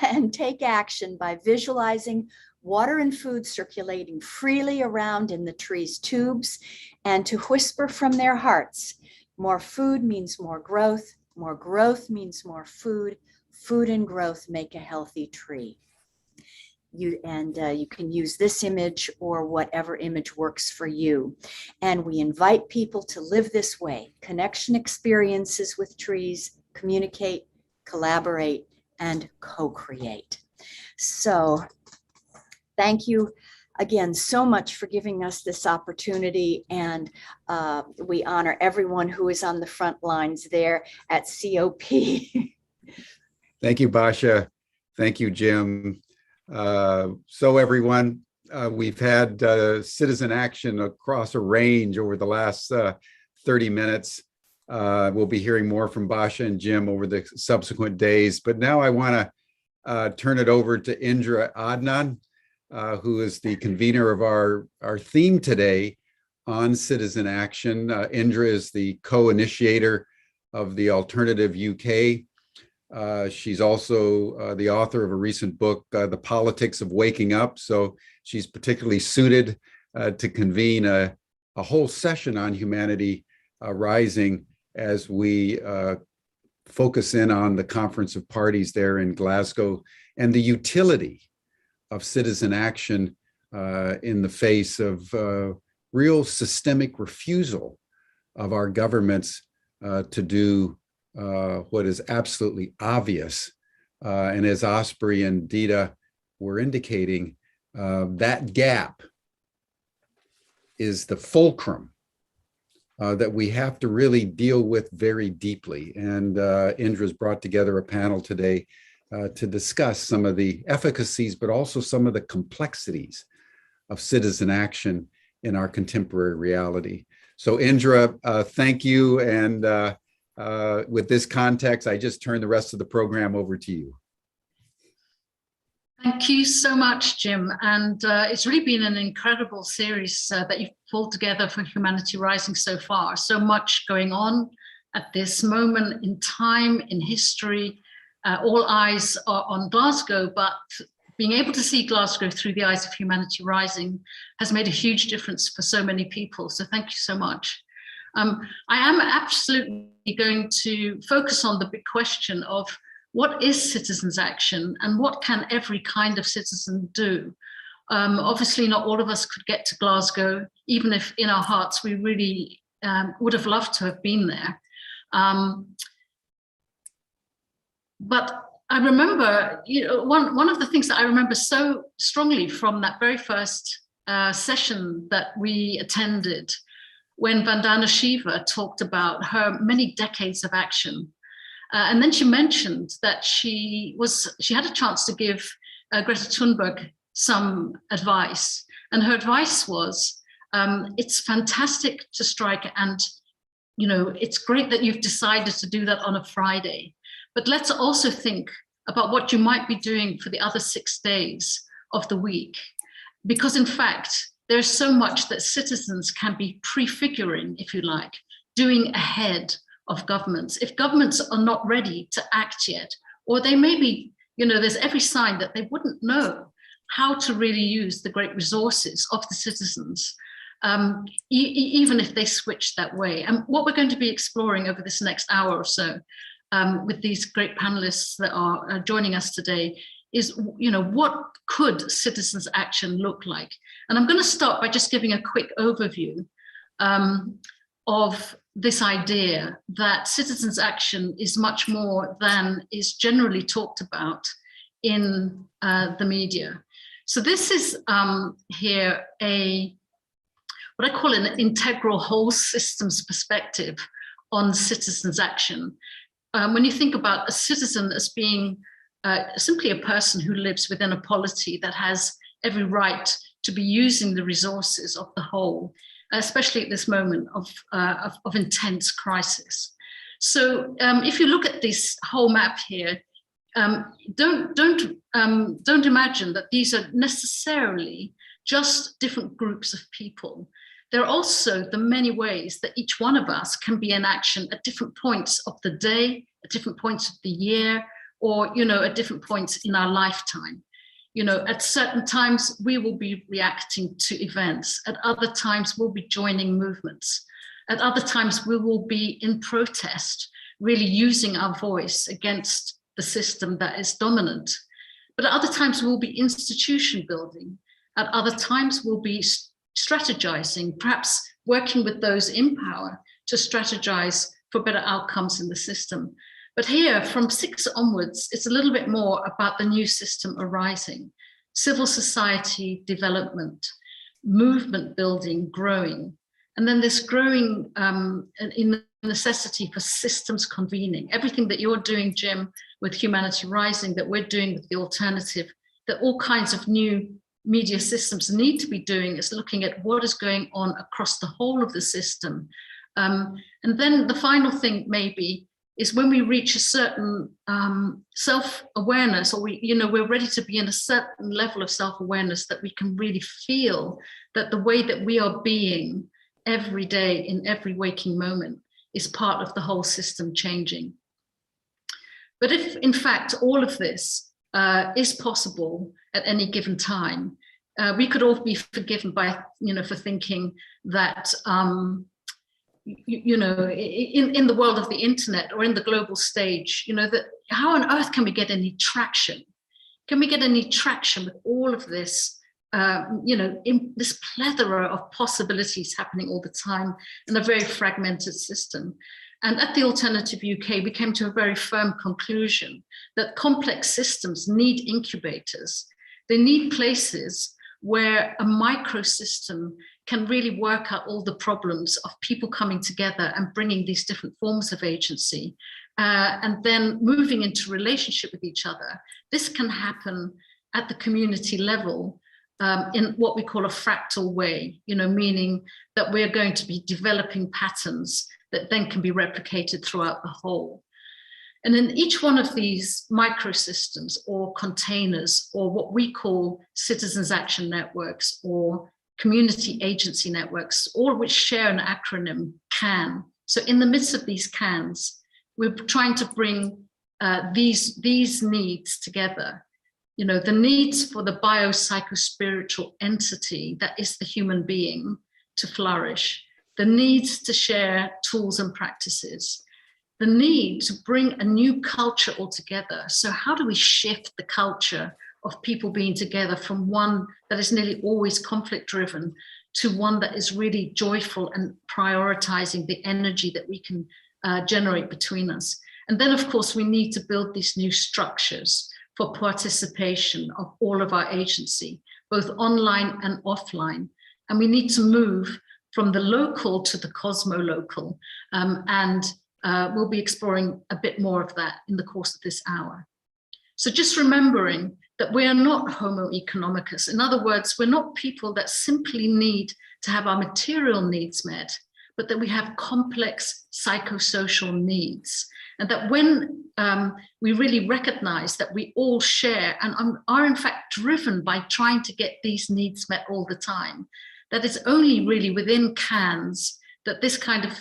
and take action by visualizing water and food circulating freely around in the tree's tubes, and to whisper from their hearts, more food means more growth means more food, food and growth make a healthy tree. You can use this image or whatever image works for you. And we invite people to live this way: connection experiences with trees, communicate, collaborate, and co-create. So thank you again so much for giving us this opportunity, and we honor everyone who is on the front lines there at COP. Thank you, Basha. Thank you, Jim. So everyone, we've had citizen action across a range over the last 30 minutes. We'll be hearing more from Basha and Jim over the subsequent days, but now I want to turn it over to Indra Adnan, who is the convener of our theme today on citizen action. Indra is the co-initiator of the Alternative UK. She's also the author of a recent book, The Politics of Waking Up. So she's particularly suited to convene a whole session on humanity rising as we focus in on the Conference of Parties there in Glasgow, and the utility of citizen action in the face of real systemic refusal of our governments to do what is absolutely obvious. And as Osprey and Dita were indicating, that gap is the fulcrum that we have to really deal with very deeply. And Indra's brought together a panel today to discuss some of the efficacies, but also some of the complexities of citizen action in our contemporary reality. So Indra, thank you. And with this context, I just turn the rest of the program over to you. Thank you so much, Jim. And it's really been an incredible series that you've pulled together for Humanity Rising so far. So much going on at this moment in time, in history. All eyes are on Glasgow, but being able to see Glasgow through the eyes of Humanity Rising has made a huge difference for so many people. So thank you so much. I am absolutely going to focus on the big question of what is citizens' action and what can every kind of citizen do? Obviously, not all of us could get to Glasgow, even if in our hearts we really would have loved to have been there. But I remember, one of the things that I remember so strongly from that very first session that we attended, when Vandana Shiva talked about her many decades of action. And then she mentioned that she had a chance to give Greta Thunberg some advice. And her advice was, it's fantastic to strike, and it's great that you've decided to do that on a Friday. But let's also think about what you might be doing for the other 6 days of the week. Because in fact, there's so much that citizens can be prefiguring, if you like, doing ahead of governments. If governments are not ready to act yet, or they may be, there's every sign that they wouldn't know how to really use the great resources of the citizens, even if they switch that way. And what we're going to be exploring over this next hour or so with these great panelists that are joining us today is, what could citizens' action look like? And I'm going to start by just giving a quick overview of this idea that citizens' action is much more than is generally talked about in the media. So this is here what I call an integral whole systems perspective on citizens' action. When you think about a citizen as being simply a person who lives within a polity that has every right to be using the resources of the whole, especially at this moment of intense crisis. So if you look at this whole map here, don't imagine that these are necessarily just different groups of people. There are also the many ways that each one of us can be in action at different points of the day, at different points of the year, or at different points in our lifetime. At certain times we will be reacting to events. At other times we'll be joining movements. At other times we will be in protest, really using our voice against the system that is dominant. But at other times we'll be institution building. At other times we'll be strategizing, perhaps working with those in power to strategize for better outcomes in the system. But here, from 6 onwards, it's a little bit more about the new system arising, civil society development, movement building, growing, and then this growing in necessity for systems convening. Everything that you're doing, Jim, with Humanity Rising, that we're doing with the alternative, that all kinds of new media systems need to be doing is looking at what is going on across the whole of the system. And then the final thing maybe is when we reach a certain self-awareness, or we're ready to be in a certain level of self-awareness, that we can really feel that the way that we are being every day in every waking moment is part of the whole system changing. But if in fact all of this is possible at any given time, we could all be forgiven by, for thinking that, in the world of the internet or in the global stage, that how on earth can we get any traction? Can we get any traction with all of this, in this plethora of possibilities happening all the time in a very fragmented system? And at the Alternative UK, we came to a very firm conclusion that complex systems need incubators. They need places where a microsystem can really work out all the problems of people coming together and bringing these different forms of agency, and then moving into relationship with each other. This can happen at the community level in what we call a fractal way, meaning that we're going to be developing patterns that then can be replicated throughout the whole. And in each one of these microsystems or containers, or what we call citizens action networks or community agency networks, all of which share an acronym CAN. So in the midst of these CANs, we're trying to bring these needs together. The needs for the biopsychospiritual entity that is the human being to flourish, the needs to share tools and practices, the need to bring a new culture altogether. So how do we shift the culture of people being together from one that is nearly always conflict driven to one that is really joyful and prioritizing the energy that we can generate between us? And then of course we need to build these new structures for participation of all of our agency, both online and offline. And we need to move from the local to the cosmo-local, and we'll be exploring a bit more of that in the course of this hour. So just remembering that we are not homo economicus. In other words, we're not people that simply need to have our material needs met, but that we have complex psychosocial needs. And that when we really recognize that we all share and are in fact driven by trying to get these needs met all the time, that it's only really within CANs that this kind of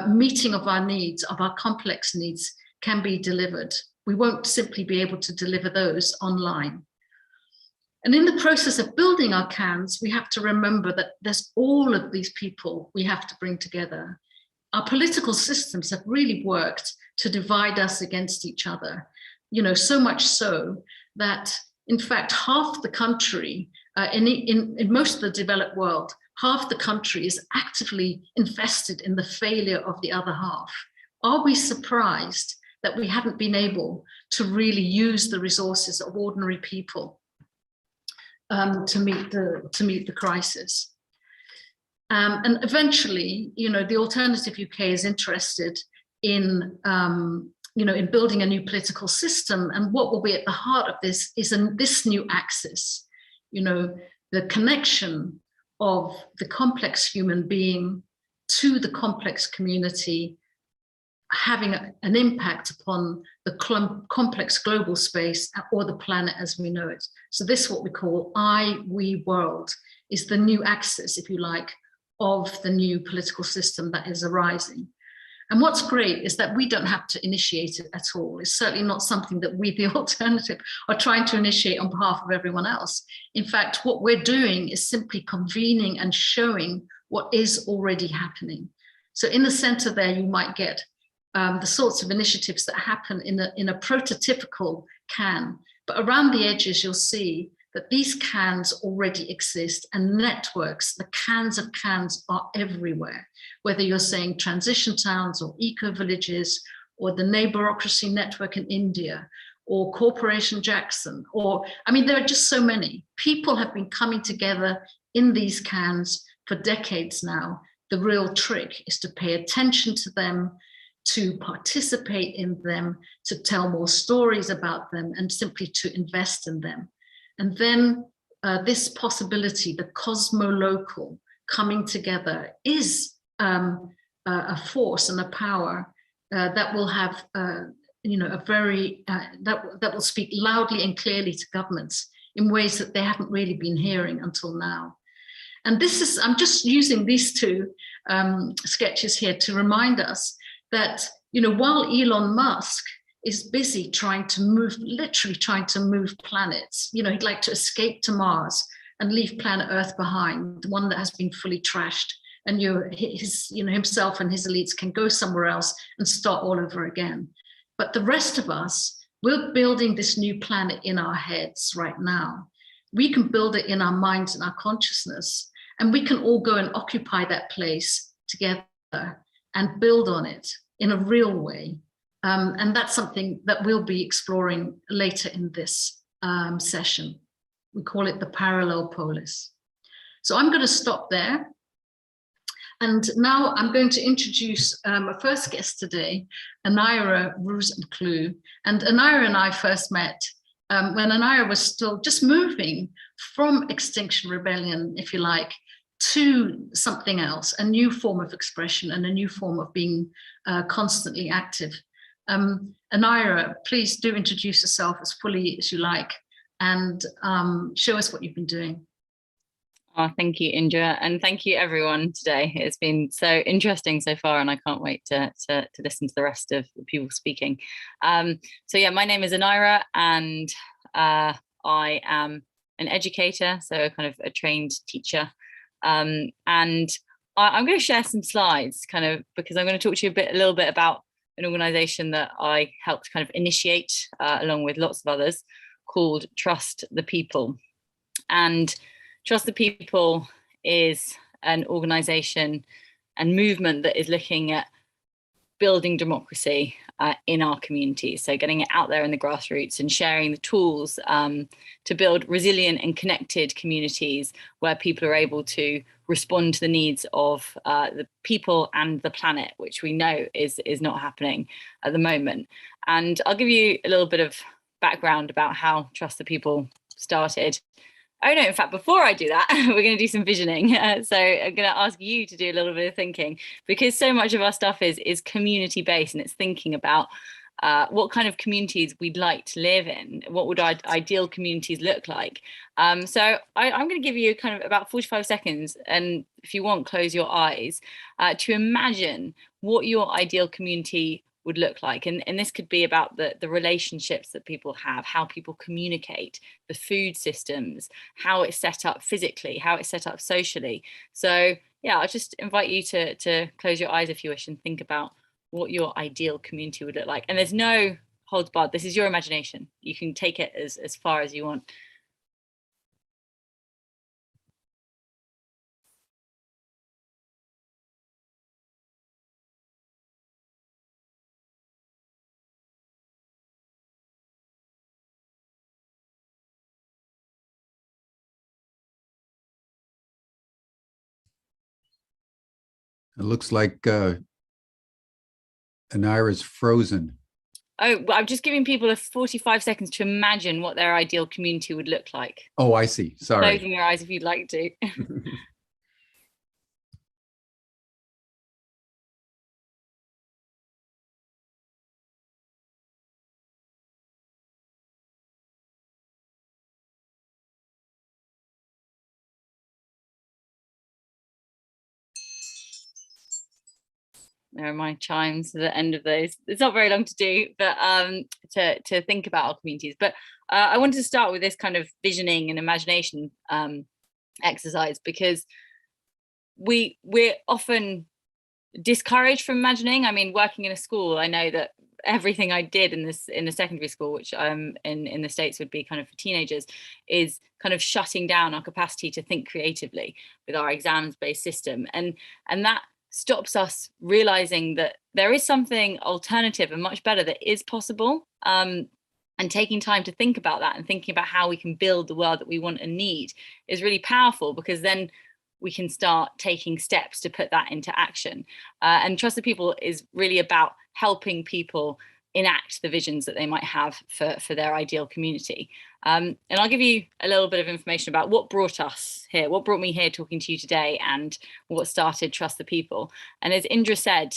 meeting of our needs, of our complex needs, can be delivered. We won't simply be able to deliver those online. And in the process of building our CANs, we have to remember that there's all of these people we have to bring together. Our political systems have really worked to divide us against each other, so much so that, in fact, half the country, in most of the developed world, half the country is actively invested in the failure of the other half. Are we surprised that we haven't been able to really use the resources of ordinary people to meet the crisis? And eventually, the Alternative UK is interested in building a new political system. And what will be at the heart of this is this new axis, the connection of the complex human being to the complex community, having an impact upon the complex global space or the planet as we know it. So this, what we call we world, is the new axis, if you like, of the new political system that is arising. And what's great is that we don't have to initiate it at all. It's certainly not something that we, the Alternative, are trying to initiate on behalf of everyone else. In fact, what we're doing is simply convening and showing what is already happening. So in the center there, you might get the sorts of initiatives that happen in a prototypical CAN, but around the edges, you'll see that these CANs already exist, and networks, the CANs of CANs, are everywhere, whether you're saying transition towns or eco-villages or the neighborocracy network in India or Corporation Jackson, there are just so many. People have been coming together in these CANs for decades now. The real trick is to pay attention to them, to participate in them, to tell more stories about them, and simply to invest in them. And then this possibility, the cosmo-local coming together, is a force and a power that will have, that will speak loudly and clearly to governments in ways that they haven't really been hearing until now. And I'm just using these two sketches here to remind us that, while Elon Musk is busy literally trying to move planets. He'd like to escape to Mars and leave planet Earth behind, the one that has been fully trashed. And himself and his elites can go somewhere else and start all over again. But the rest of us, we're building this new planet in our heads right now. We can build it in our minds and our consciousness, and we can all go and occupy that place together and build on it in a real way. And that's something that we'll be exploring later in this session. We call it the parallel polis. So I'm going to stop there. And now I'm going to introduce our first guest today, Anaya Rosenklew. And Anaya and I first met when Anaya was still just moving from Extinction Rebellion, if you like, to something else, a new form of expression and a new form of being constantly active. Anaya, please do introduce yourself as fully as you like and show us what you've been doing. Oh, thank you, Indra, and thank you everyone today. It's been so interesting so far, and I can't wait to listen to the rest of the people speaking. So yeah, my name is Anaya, and I am an educator, so kind of a trained teacher. And I'm going to share some slides, kind of, because I'm going to talk to you a little bit about an organisation that I helped kind of initiate, along with lots of others, called Trust the People. And Trust the People is an organisation and movement that is looking at building democracy in our communities. So getting it out there in the grassroots and sharing the tools to build resilient and connected communities where people are able to respond to the needs of the people and the planet, which we know is not happening at the moment. And I'll give you a little bit of background about how Trust the People started. Oh no, in fact, before I do that, we're going to do some visioning. So I'm going to ask you to do a little bit of thinking, because so much of our stuff is community based, and it's thinking about what kind of communities we'd like to live in. What would our ideal communities look like? So I'm going to give you kind of about 45 seconds, and if you want, close your eyes to imagine what your ideal community would look like. And this could be about the relationships that people have, how people communicate, the food systems, how it's set up physically, how it's set up socially. So yeah, I'll just invite you to close your eyes if you wish and think about what your ideal community would look like. And there's no holds barred. This is your imagination. You can take it as far as you want. It looks like Anaya's frozen. Oh, well, I'm just giving people 45 seconds to imagine what their ideal community would look like. Oh, I see. Sorry. Closing your eyes if you'd like to. There are my chimes at the end of those. It's not very long to do, but to think about our communities. But I wanted to start with this kind of visioning and imagination exercise, because we're often discouraged from imagining. I mean, working in a school, I know that everything I did in the secondary school, which in the States would be kind of for teenagers, is kind of shutting down our capacity to think creatively with our exams-based system, and that stops us realizing that there is something alternative and much better that is possible, and taking time to think about that and thinking about how we can build the world that we want and need is really powerful, because then we can start taking steps to put that into action. And Trust the People is really about helping people enact the visions that they might have for their ideal community. And I'll give you a little bit of information about what brought us here, what brought me here talking to you today, and what started Trust the People. And as Indra said,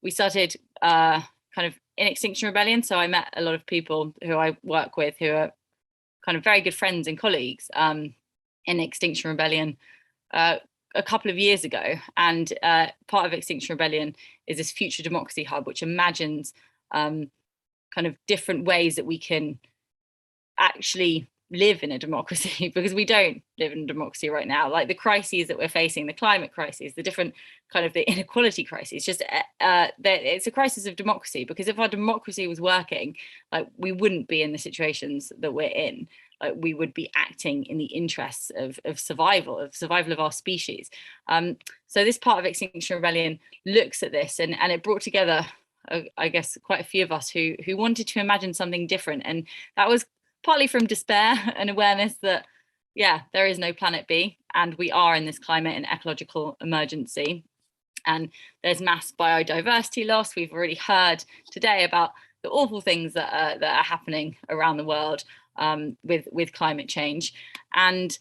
we started kind of in Extinction Rebellion. So I met a lot of people who I work with who are kind of very good friends and colleagues in Extinction Rebellion a couple of years ago. And part of Extinction Rebellion is this Future Democracy Hub, which imagines kind of different ways that we can actually live in a democracy, because we don't live in a democracy right now. Like the crises that we're facing, the climate crisis, the different kind of the inequality crisis, just it's a crisis of democracy, because if our democracy was working, like we wouldn't be in the situations that we're in. Like we would be acting in the interests of survival of our species. So this part of Extinction Rebellion looks at this, and it brought together I guess quite a few of us who wanted to imagine something different, and that was partly from despair and awareness that yeah, there is no planet B, and we are in this climate and ecological emergency. And there's mass biodiversity loss. We've already heard today about the awful things that are happening around the world with climate change. And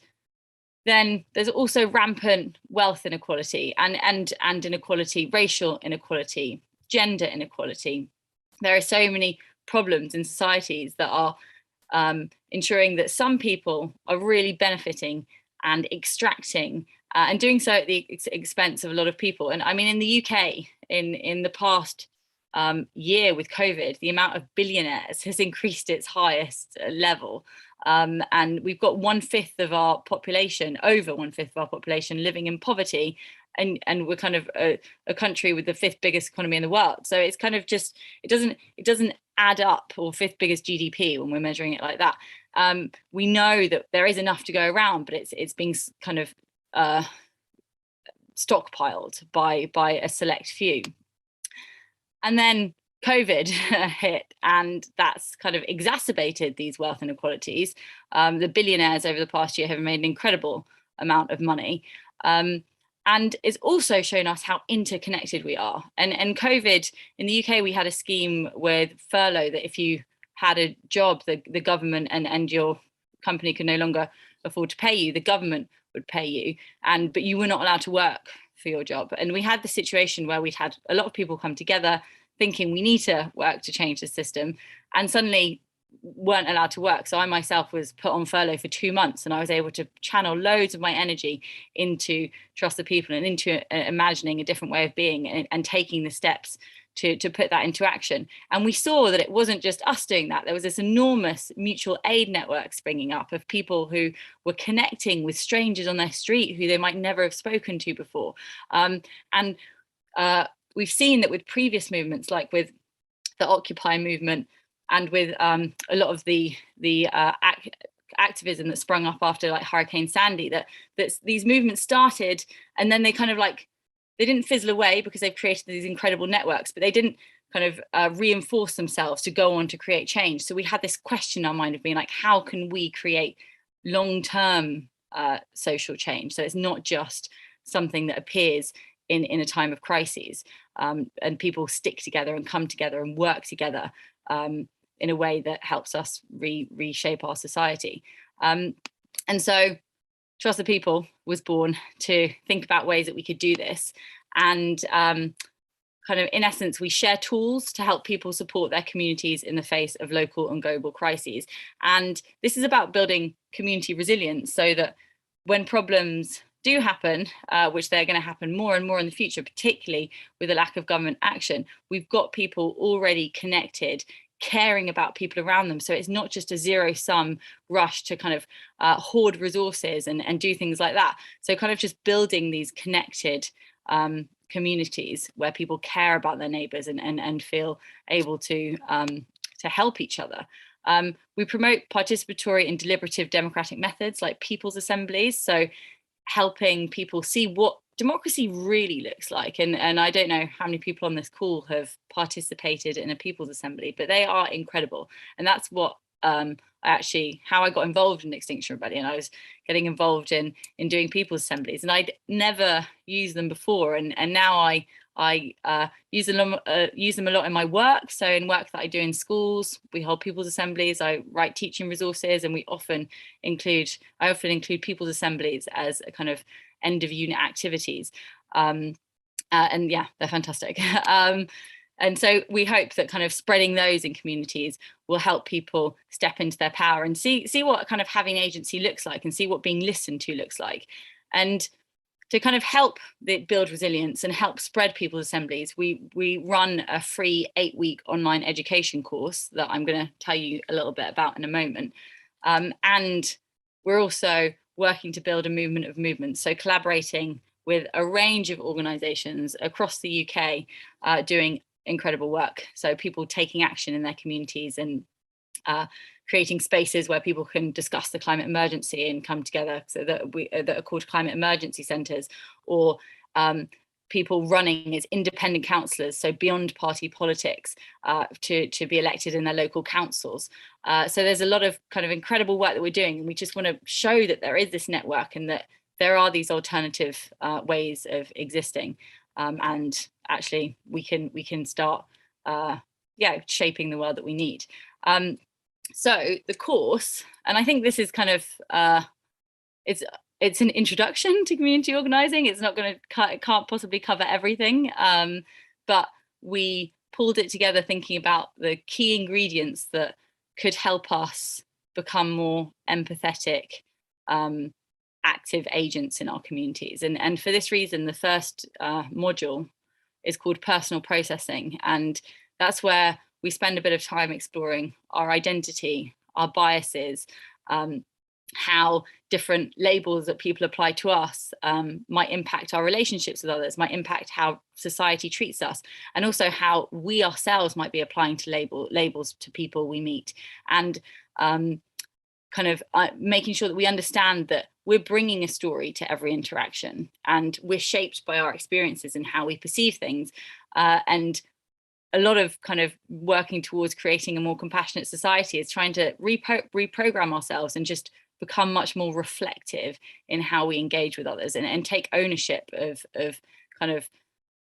then there's also rampant wealth inequality and inequality, racial inequality, gender inequality. There are so many problems in societies that are ensuring that some people are really benefiting and extracting and doing so at the expense of a lot of people. And I mean, in the UK, in the past year with COVID, the amount of billionaires has increased its highest level. And we've got 1/5 of our population, over 1/5 of our population living in poverty. And we're kind of a country with the 5th biggest economy in the world. So it's kind of just, it doesn't add up, or 5th biggest GDP when we're measuring it like that. We know that there is enough to go around, but it's being kind of stockpiled by a select few. And then COVID hit, and that's kind of exacerbated these wealth inequalities. The billionaires over the past year have made an incredible amount of money. And it's also shown us how interconnected we are. And COVID, in the UK, we had a scheme with furlough that if you had a job, the government and your company could no longer afford to pay you, the government would pay you, but you were not allowed to work for your job. And we had the situation where we'd had a lot of people come together thinking we need to work to change the system, and suddenly weren't allowed to work. So I myself was put on furlough for 2 months, and I was able to channel loads of my energy into Trust the People and into imagining a different way of being and taking the steps to put that into action. And we saw that it wasn't just us doing that. There was this enormous mutual aid network springing up of people who were connecting with strangers on their street who they might never have spoken to before. We've seen that with previous movements, like with the Occupy movement, and with a lot of the activism that sprung up after like Hurricane Sandy, that these movements started, and then they kind of like, they didn't fizzle away because they've created these incredible networks, but they didn't kind of reinforce themselves to go on to create change. So we had this question in our mind of being like, how can we create long-term social change? So it's not just something that appears in a time of crises, and people stick together and come together and work together in a way that helps us reshape our society. And so Trust the People was born to think about ways that we could do this. And kind of, in essence, we share tools to help people support their communities in the face of local and global crises. And this is about building community resilience so that when problems do happen, which they're going to happen more and more in the future, particularly with a lack of government action, we've got people already connected, caring about people around them. So it's not just a zero-sum rush to kind of hoard resources and do things like that. So kind of just building these connected communities where people care about their neighbours and feel able to help each other. We promote participatory and deliberative democratic methods like people's assemblies. So helping people see what democracy really looks like. And I don't know how many people on this call have participated in a people's assembly, but they are incredible. And that's what how I got involved in Extinction Rebellion. I was getting involved in doing people's assemblies, and I'd never used them before. And now I use them a lot in my work. So in work that I do in schools, we hold people's assemblies. I write teaching resources, and I often include people's assemblies as a kind of end of unit activities. And yeah, they're fantastic. And so we hope that kind of spreading those in communities will help people step into their power and see what kind of having agency looks like, and see what being listened to looks like. And to kind of help build resilience and help spread people's assemblies, we run a free 8-week online education course that I'm going to tell you a little bit about in a moment. And we're also working to build a movement of movements, so collaborating with a range of organisations across the UK doing incredible work. So people taking action in their communities and creating spaces where people can discuss the climate emergency and come together, so that are called climate emergency centres, or people running as independent councillors, so beyond party politics, to be elected in their local councils. So there's a lot of kind of incredible work that we're doing, and we just want to show that there is this network and that there are these alternative ways of existing, and actually we can start shaping the world that we need. So the course, and I think this is kind of it's an introduction to community organizing. It's not going to it can't possibly cover everything, but we pulled it together thinking about the key ingredients that could help us become more empathetic, active agents in our communities. And for this reason, the first module is called personal processing, and that's where we spend a bit of time exploring our identity, our biases, how different labels that people apply to us might impact our relationships with others, might impact how society treats us, and also how we ourselves might be applying to labels to people we meet, and making sure that we understand that we're bringing a story to every interaction, and we're shaped by our experiences and how we perceive things, and a lot of kind of working towards creating a more compassionate society is trying to reprogram ourselves and just become much more reflective in how we engage with others, and take ownership of kind of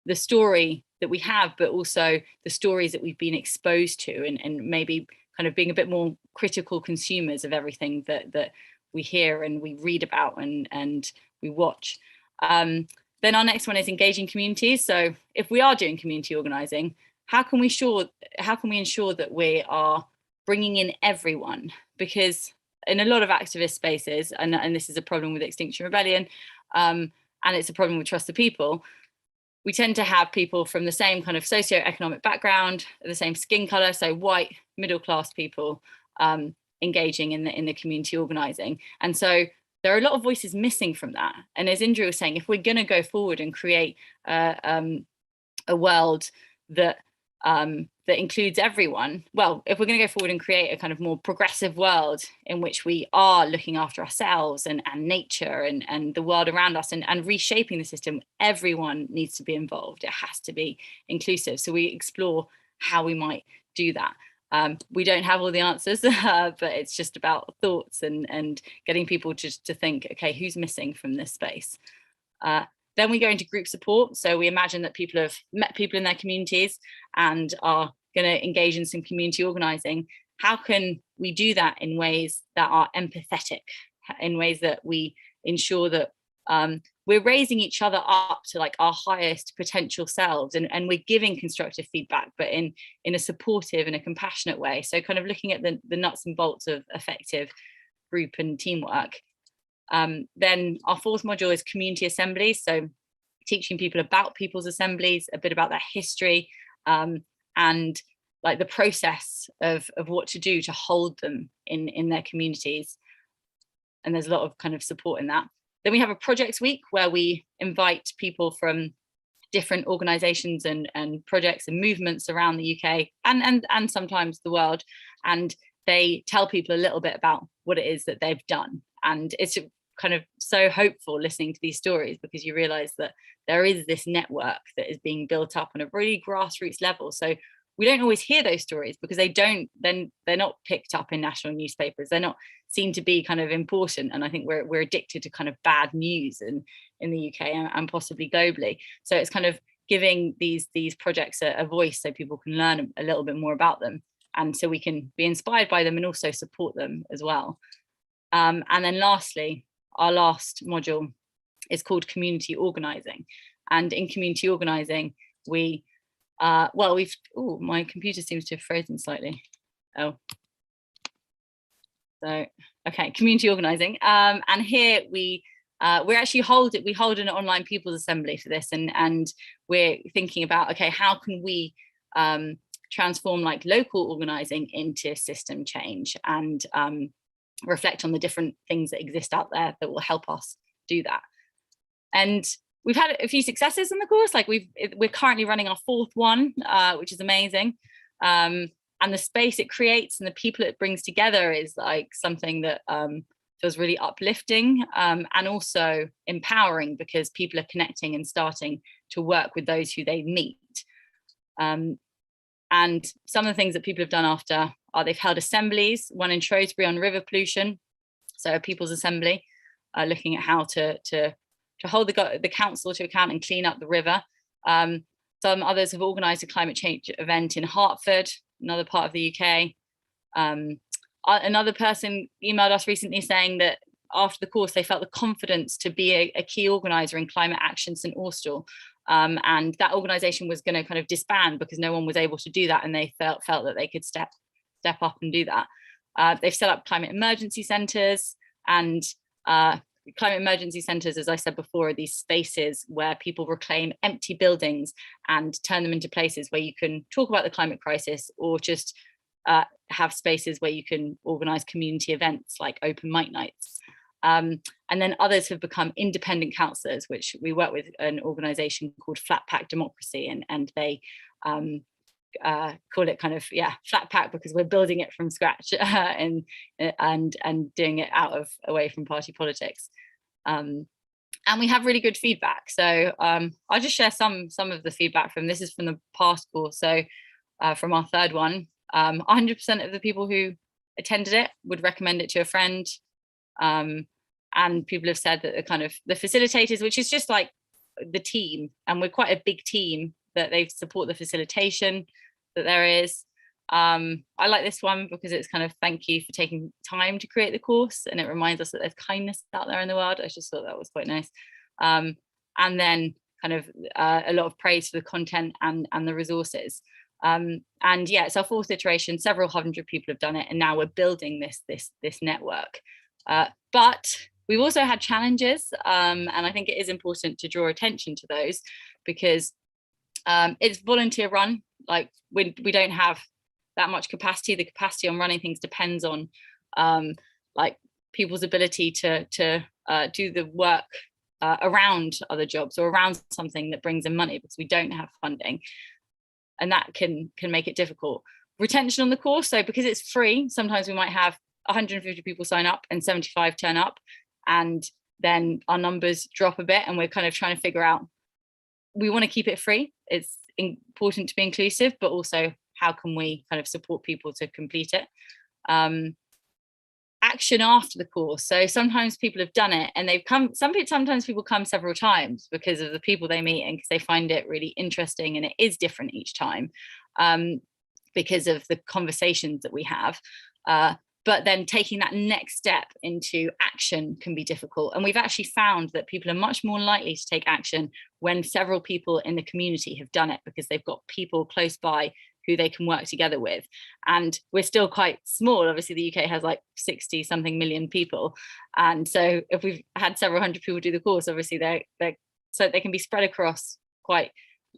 the story that we have, but also the stories that we've been exposed to, and maybe kind of being a bit more critical consumers of everything that we hear and we read about and we watch. Then our next one is engaging communities. So if we are doing community organizing, how can we ensure that we are bringing in everyone? Because in a lot of activist spaces, and this is a problem with Extinction Rebellion, and it's a problem with Trust the People, we tend to have people from the same kind of socio-economic background, the same skin color, so white, middle-class people engaging in the community organizing. And so there are a lot of voices missing from that. And as Indra was saying, if we're going to go forward and create a world that includes everyone, well, if we're going to go forward and create a kind of more progressive world in which we are looking after ourselves and nature and the world around us and reshaping the system, everyone needs to be involved. It has to be inclusive. So we explore how we might do that. We don't have all the answers, but it's just about thoughts and getting people to think, okay, who's missing from this space? Then we go into group support. So we imagine that people have met people in their communities and are going to engage in some community organizing. How can we do that in ways that are empathetic, in ways that we ensure that we're raising each other up to like our highest potential selves, and we're giving constructive feedback, but in a supportive and a compassionate way. So kind of looking at the nuts and bolts of effective group and teamwork. Then our fourth module is community assemblies. So teaching people about people's assemblies, a bit about their history, and like the process of what to do to hold them in their communities. And there's a lot of kind of support in that. Then we have a projects week where we invite people from different organizations and projects and movements around the UK and sometimes the world, and they tell people a little bit about what it is that they've done. And it's kind of so hopeful listening to these stories, because you realize that there is this network that is being built up on a really grassroots level. So we don't always hear those stories because they're not picked up in national newspapers. They're not seen to be kind of important. And I think we're addicted to kind of bad news in the UK and possibly globally. So it's kind of giving these projects a voice so people can learn a little bit more about them, and so we can be inspired by them and also support them as well. And then lastly, our last module is called community organizing. And in community organizing, my computer seems to have frozen slightly. Community organizing. And here we hold an online people's assembly for this, and we're thinking about, okay, how can we transform like local organizing into system change, and reflect on the different things that exist out there that will help us do that. And we've had a few successes in the course. Like we're currently running our fourth one, which is amazing. And the space it creates and the people it brings together is like something that feels really uplifting, and also empowering, because people are connecting and starting to work with those who they meet. And some of the things that people have done after are they've held assemblies, one in Shrewsbury on river pollution, so a people's assembly, looking at how to hold the council to account and clean up the river. Some others have organised a climate change event in Hertford, another part of the UK. Another person emailed us recently saying that after the course, they felt the confidence to be a key organiser in Climate Action St Austell. And that organisation was going to kind of disband because no one was able to do that, and they felt that they could step up and do that. They've set up climate emergency centres, and climate emergency centres, as I said before, are these spaces where people reclaim empty buildings and turn them into places where you can talk about the climate crisis, or just have spaces where you can organise community events like open mic nights. And then others have become independent councillors, which we work with an organisation called Flat Pack Democracy, and they call it kind of flat pack because we're building it from scratch and doing it away from party politics. And we have really good feedback. So I'll just share some of the feedback from this is from the past course. So from our third one, 100% of the people who attended it would recommend it to a friend. And people have said that the facilitators, which is just like the team, and we're quite a big team, that they support the facilitation that there is. I like this one because it's kind of thank you for taking time to create the course, and it reminds us that there's kindness out there in the world. I just thought that was quite nice. And then kind of a lot of praise for the content and the resources. And yeah, it's our fourth iteration. Several hundred people have done it, and now we're building this network. But we've also had challenges, and I think it is important to draw attention to those because it's volunteer run. Like we don't have that much capacity. The capacity on running things depends on like people's ability to do the work around other jobs or around something that brings in money, because we don't have funding, and that can make it difficult. Retention on the course, so because it's free, sometimes we might have 150 people sign up and 75 turn up, and then our numbers drop a bit, and we're kind of trying to figure out, we want to keep it free. It's important to be inclusive, but also how can we kind of support people to complete it? Action after the course. So sometimes people have done it and they've come, sometimes people come several times because of the people they meet and because they find it really interesting, and it is different each time because of the conversations that we have. But then taking that next step into action can be difficult. And we've actually found that people are much more likely to take action when several people in the community have done it, because they've got people close by who they can work together with. And we're still quite small. Obviously, the UK has like 60 something million people. And so if we've had several hundred people do the course, obviously so they can be spread across quite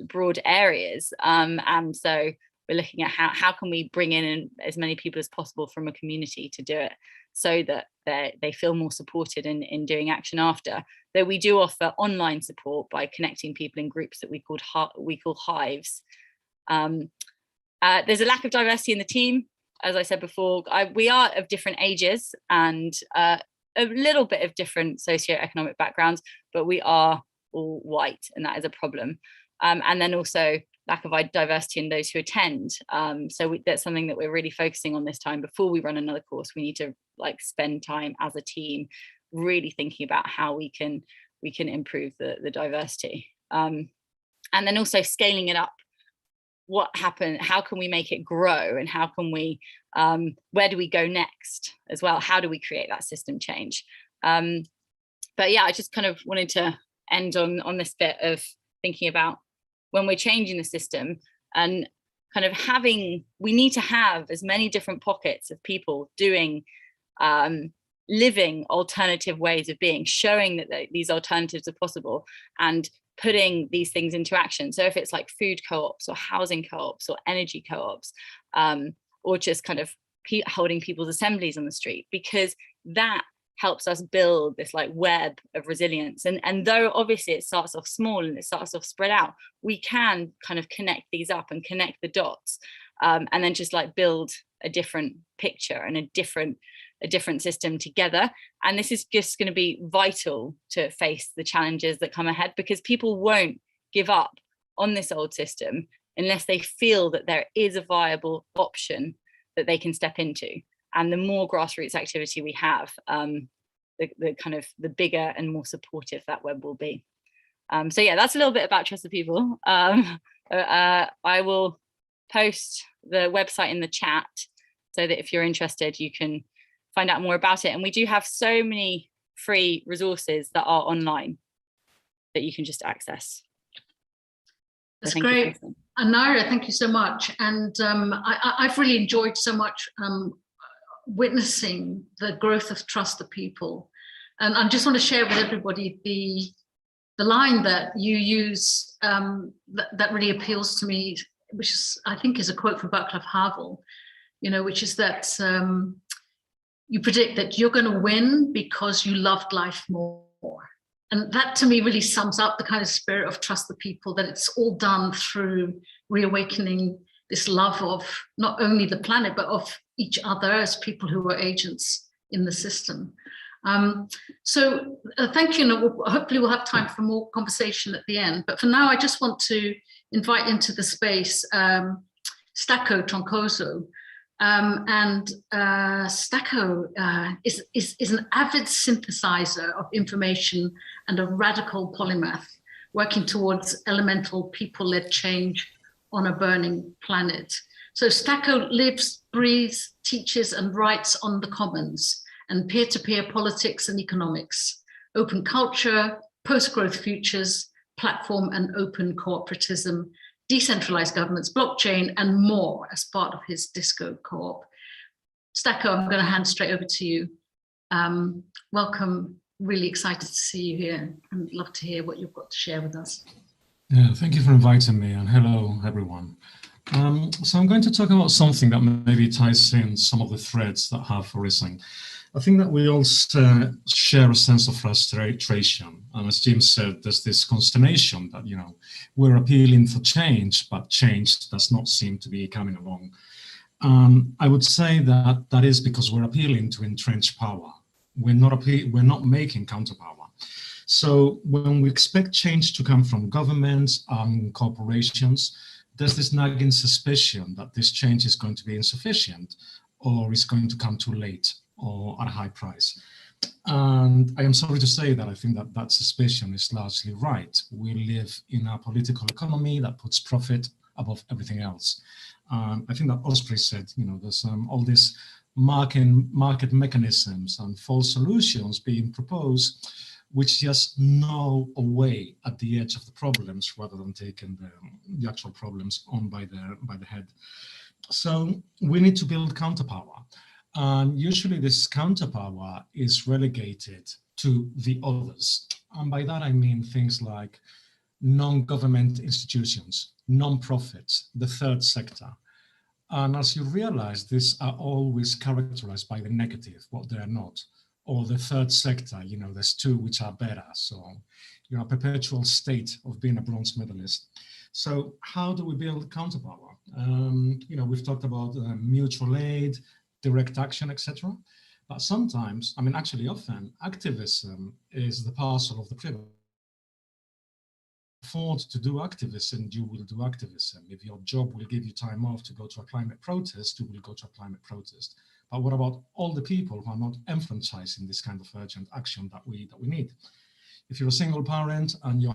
broad areas. And so we're looking at how can we bring in as many people as possible from a community to do it, so that they feel more supported in doing action after. Though we do offer online support by connecting people in groups that we call hives. There's a lack of diversity in the team. As I said before, we are of different ages and a little bit of different socio-economic backgrounds, but we are all white, and that is a problem. And then also lack of diversity in those who attend. So that's something that we're really focusing on this time. Before we run another course, we need to spend time as a team really thinking about how we can improve the diversity. And then also scaling it up. What happened? How can we make it grow? And how can we, where do we go next as well? How do we create that system change? But yeah, I just kind of wanted to end on this bit of thinking about when we're changing the system, and kind of we need to have as many different pockets of people doing, living alternative ways of being, showing that these alternatives are possible, and putting these things into action. So if it's like food co-ops or housing co-ops or energy co-ops, or just kind of holding people's assemblies on the street, because that helps us build this web of resilience. And though obviously it starts off small and it starts off spread out, we can kind of connect these up and connect the dots, and then just build a different picture and a different system together. And this is just going to be vital to face the challenges that come ahead, because people won't give up on this old system unless they feel that there is a viable option that they can step into. And the more grassroots activity we have, the bigger and more supportive that web will be. So yeah, that's a little bit about Trust the People. I will post the website in the chat so that if you're interested, you can find out more about it. And we do have so many free resources that are online that you can just access. That's great. Anaya, thank you so much. And I've really enjoyed so much witnessing the growth of Trust the People. And I just want to share with everybody the line that you use that really appeals to me, which is, I think, is a quote from Václav Havel, which is that you predict that you're going to win because you loved life more. And that to me really sums up the kind of spirit of Trust the People, that it's all done through reawakening this love of not only the planet, but of each other as people who are agents in the system. So thank you. Hopefully we'll have time for more conversation at the end. But for now, I just want to invite into the space Stacco Troncoso. Stacco is an avid synthesizer of information and a radical polymath working towards elemental people-led change on a burning planet. So Stacco lives, breathes, teaches and writes on the commons and peer-to-peer politics and economics, open culture, post-growth futures, platform and open cooperatism, decentralized governments, blockchain, and more as part of his Disco Co-op. Stacco, I'm going to hand straight over to you. Welcome, really excited to see you here and love to hear what you've got to share with us. Yeah, thank you for inviting me, and hello, everyone. So I'm going to talk about something that maybe ties in some of the threads that have arisen. I think that we all share a sense of frustration. And as Jim said, there's this consternation that, we're appealing for change, but change does not seem to be coming along. I would say that that is because we're appealing to entrenched power. We're not making counterpower. So when we expect change to come from governments and corporations, there's this nagging suspicion that this change is going to be insufficient, or is going to come too late, or at a high price. And I am sorry to say that I think that that suspicion is largely right. We live in a political economy that puts profit above everything else. I think that Osprey said, there's all these market mechanisms and false solutions being proposed, which just gnaw away at the edge of the problems rather than taking the actual problems on by the head. So we need to build counterpower. And usually this counterpower is relegated to the others. And by that, I mean things like non-government institutions, non-profits, the third sector. And as you realize, these are always characterized by the negative, what they are not. Or the third sector, there's two which are better. So you're a perpetual state of being a bronze medalist. So how do we build counterpower? We've talked about mutual aid, direct action, etc. But sometimes, actually often, activism is the parcel of the privilege. Afford to do activism, you will do activism. If your job will give you time off to go to a climate protest, you will go to a climate protest. But what about all the people who are not enfranchised in this kind of urgent action that we need? If you're a single parent and you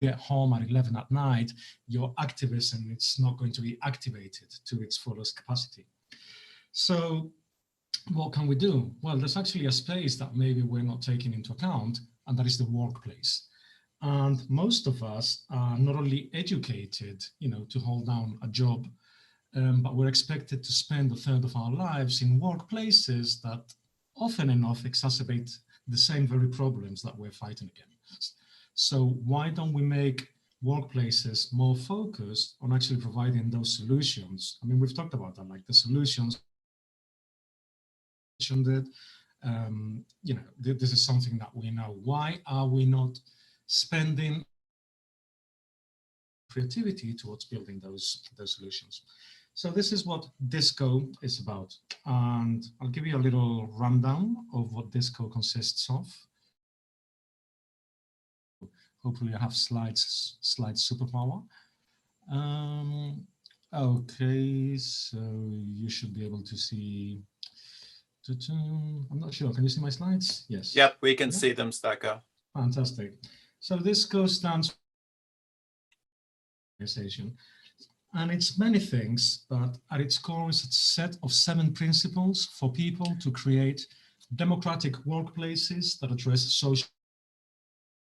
get home at 11 at night, your activism is not going to be activated to its fullest capacity. So what can we do? Well, there's actually a space that maybe we're not taking into account, and that is the workplace. And most of us are not only educated, to hold down a job, but we're expected to spend a third of our lives in workplaces that often enough exacerbate the same very problems that we're fighting against. So why don't we make workplaces more focused on actually providing those solutions? We've talked about that, like the solutions. This is something that we know. Why are we not spending creativity towards building those solutions? So this is what Disco is about. And I'll give you a little rundown of what Disco consists of. Hopefully I have slide superpower. Okay, so you should be able to see. I'm not sure. Can you see my slides? Yes. Yep, we can see them, Stacko. Fantastic. So this stands for organization, and it's many things, but at its core is a set of 7 principles for people to create democratic workplaces that address social.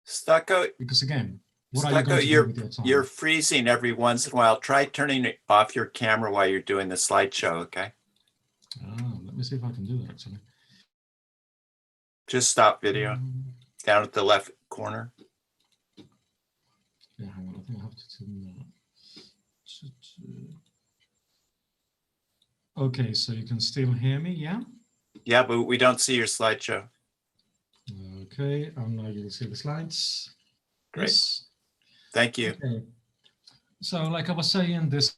Stacko, Because again, what are you going to do with your time? You're freezing every once in a while. Try turning off your camera while you're doing the slideshow, okay? Let me see if I can do that actually. Just stop video down at the left corner. Yeah, hang on, I think I have to turn that. Okay, so you can still hear me, yeah? Yeah, but we don't see your slideshow. Okay, and now you'll see the slides. Great. Yes. Thank you. Okay. So like I was saying, this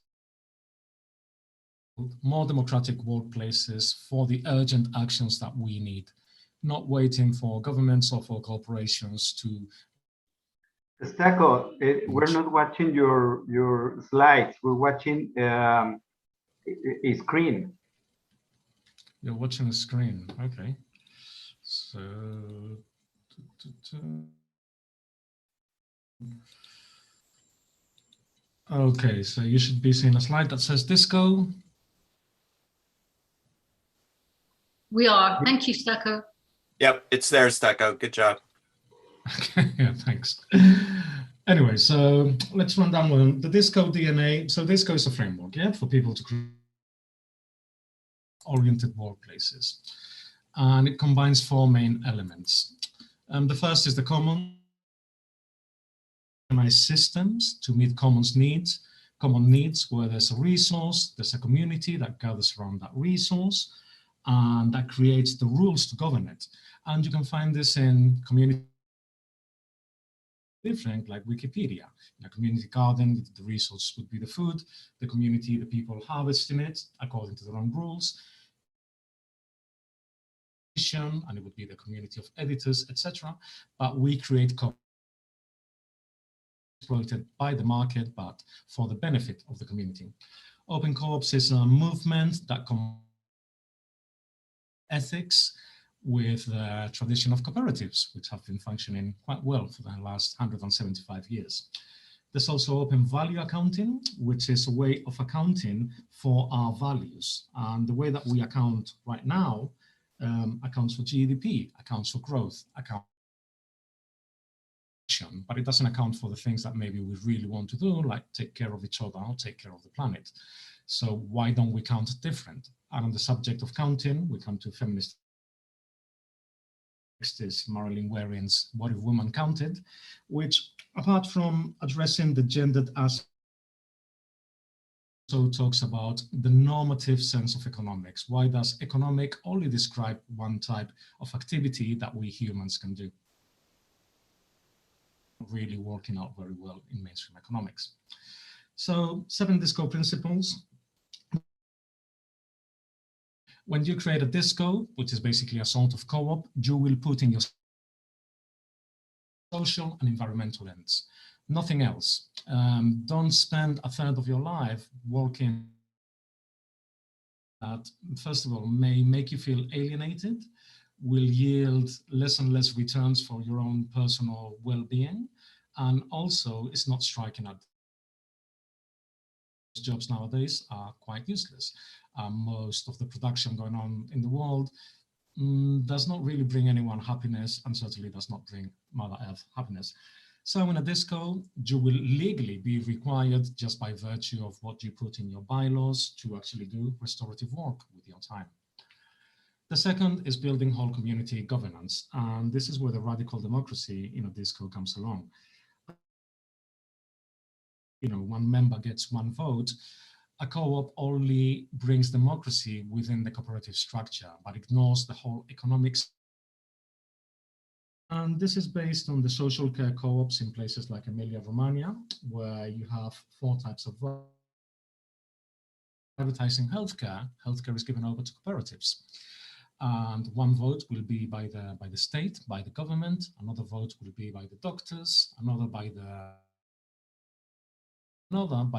more democratic workplaces for the urgent actions that we need, not waiting for governments or for corporations to. Stacko, we're not watching your slides. We're watching a screen. You're watching a screen. Okay. So. Okay, so you should be seeing a slide that says disco. We are. Thank you, Stacko. Yep, it's there, Stacko. Good job. Okay, yeah, thanks. Anyway, so let's run down the disco DNA. So disco is a framework, yeah, for people to create oriented workplaces. And it combines 4 main elements. The first is the common systems to meet common needs where there's a resource, there's a community that gathers around that resource, and that creates the rules to govern it. And you can find this in community different, like Wikipedia. In a community garden, the resource would be the food, the community, the people harvesting it according to their own rules, and it would be the community of editors, etc. But we create exploited by the market, but for the benefit of the community. Open co-ops is a movement that combines ethics with the tradition of cooperatives, which have been functioning quite well for the last 175 years. There's also open value accounting, which is a way of accounting for our values. And the way that we account right now accounts for GDP, accounts for growth, but it doesn't account for the things that maybe we really want to do, like take care of each other or take care of the planet. So why don't we count different? And on the subject of counting, we come to feminist is Marilyn Waring's What If Women Counted, which apart from addressing the gendered aspect, also talks about the normative sense of economics. Why does economic only describe one type of activity that we humans can do? Really working out very well in mainstream economics. So 7 disco principles. When you create a disco, which is basically a sort of co-op, you will put in your social and environmental ends, nothing else. Don't spend a third of your life working that, first of all, may make you feel alienated, will yield less and less returns for your own personal well-being, and also is not striking at jobs nowadays are quite useless. Most of the production going on in the world does not really bring anyone happiness, and certainly does not bring Mother Earth happiness. So in a disco, you will legally be required, just by virtue of what you put in your bylaws, to actually do restorative work with your time. The second is building whole community governance, and this is where the radical democracy in a disco comes along. You know, one member gets one vote. A co-op only brings democracy within the cooperative structure, but ignores the whole economics. And this is based on the social care co-ops in places like Emilia-Romagna, where you have 4 types of privatizing healthcare. Healthcare is given over to cooperatives. And one vote will be by the state, by the government. Another vote will be by the doctors. Another by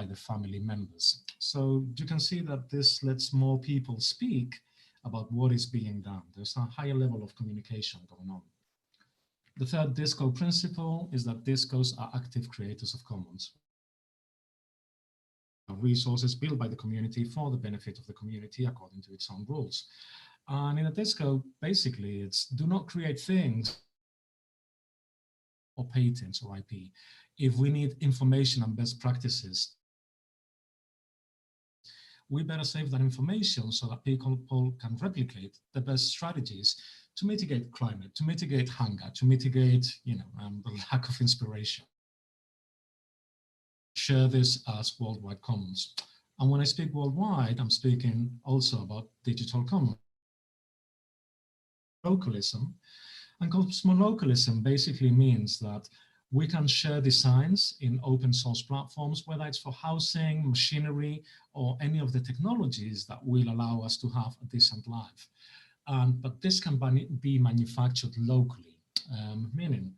the family members. So you can see that this lets more people speak about what is being done. There's a higher level of communication going on. The third DISCO principle is that DISCOs are active creators of commons. Resources built by the community for the benefit of the community according to its own rules. And in a DISCO, basically, it's do not create things or patents or IP. If we need information and best practices, we better save that information so that people can replicate the best strategies to mitigate climate, to mitigate hunger, to mitigate, the lack of inspiration. Share this as worldwide commons. And when I speak worldwide, I'm speaking also about digital commons. Localism. And cosmolocalism basically means that we can share designs in open source platforms, whether it's for housing, machinery, or any of the technologies that will allow us to have a decent life. But this can be manufactured locally. Meaning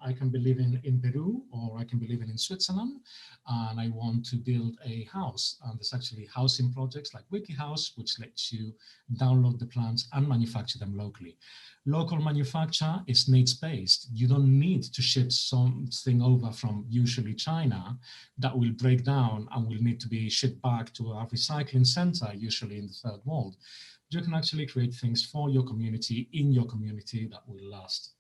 I can be living in Peru, or I can be living in Switzerland, and I want to build a house. And there's actually housing projects like WikiHouse, which lets you download the plans and manufacture them locally. Local manufacture is needs-based. You don't need to ship something over from usually China that will break down and will need to be shipped back to a recycling center, usually in the third world. You can actually create things for your community, in your community, that will last.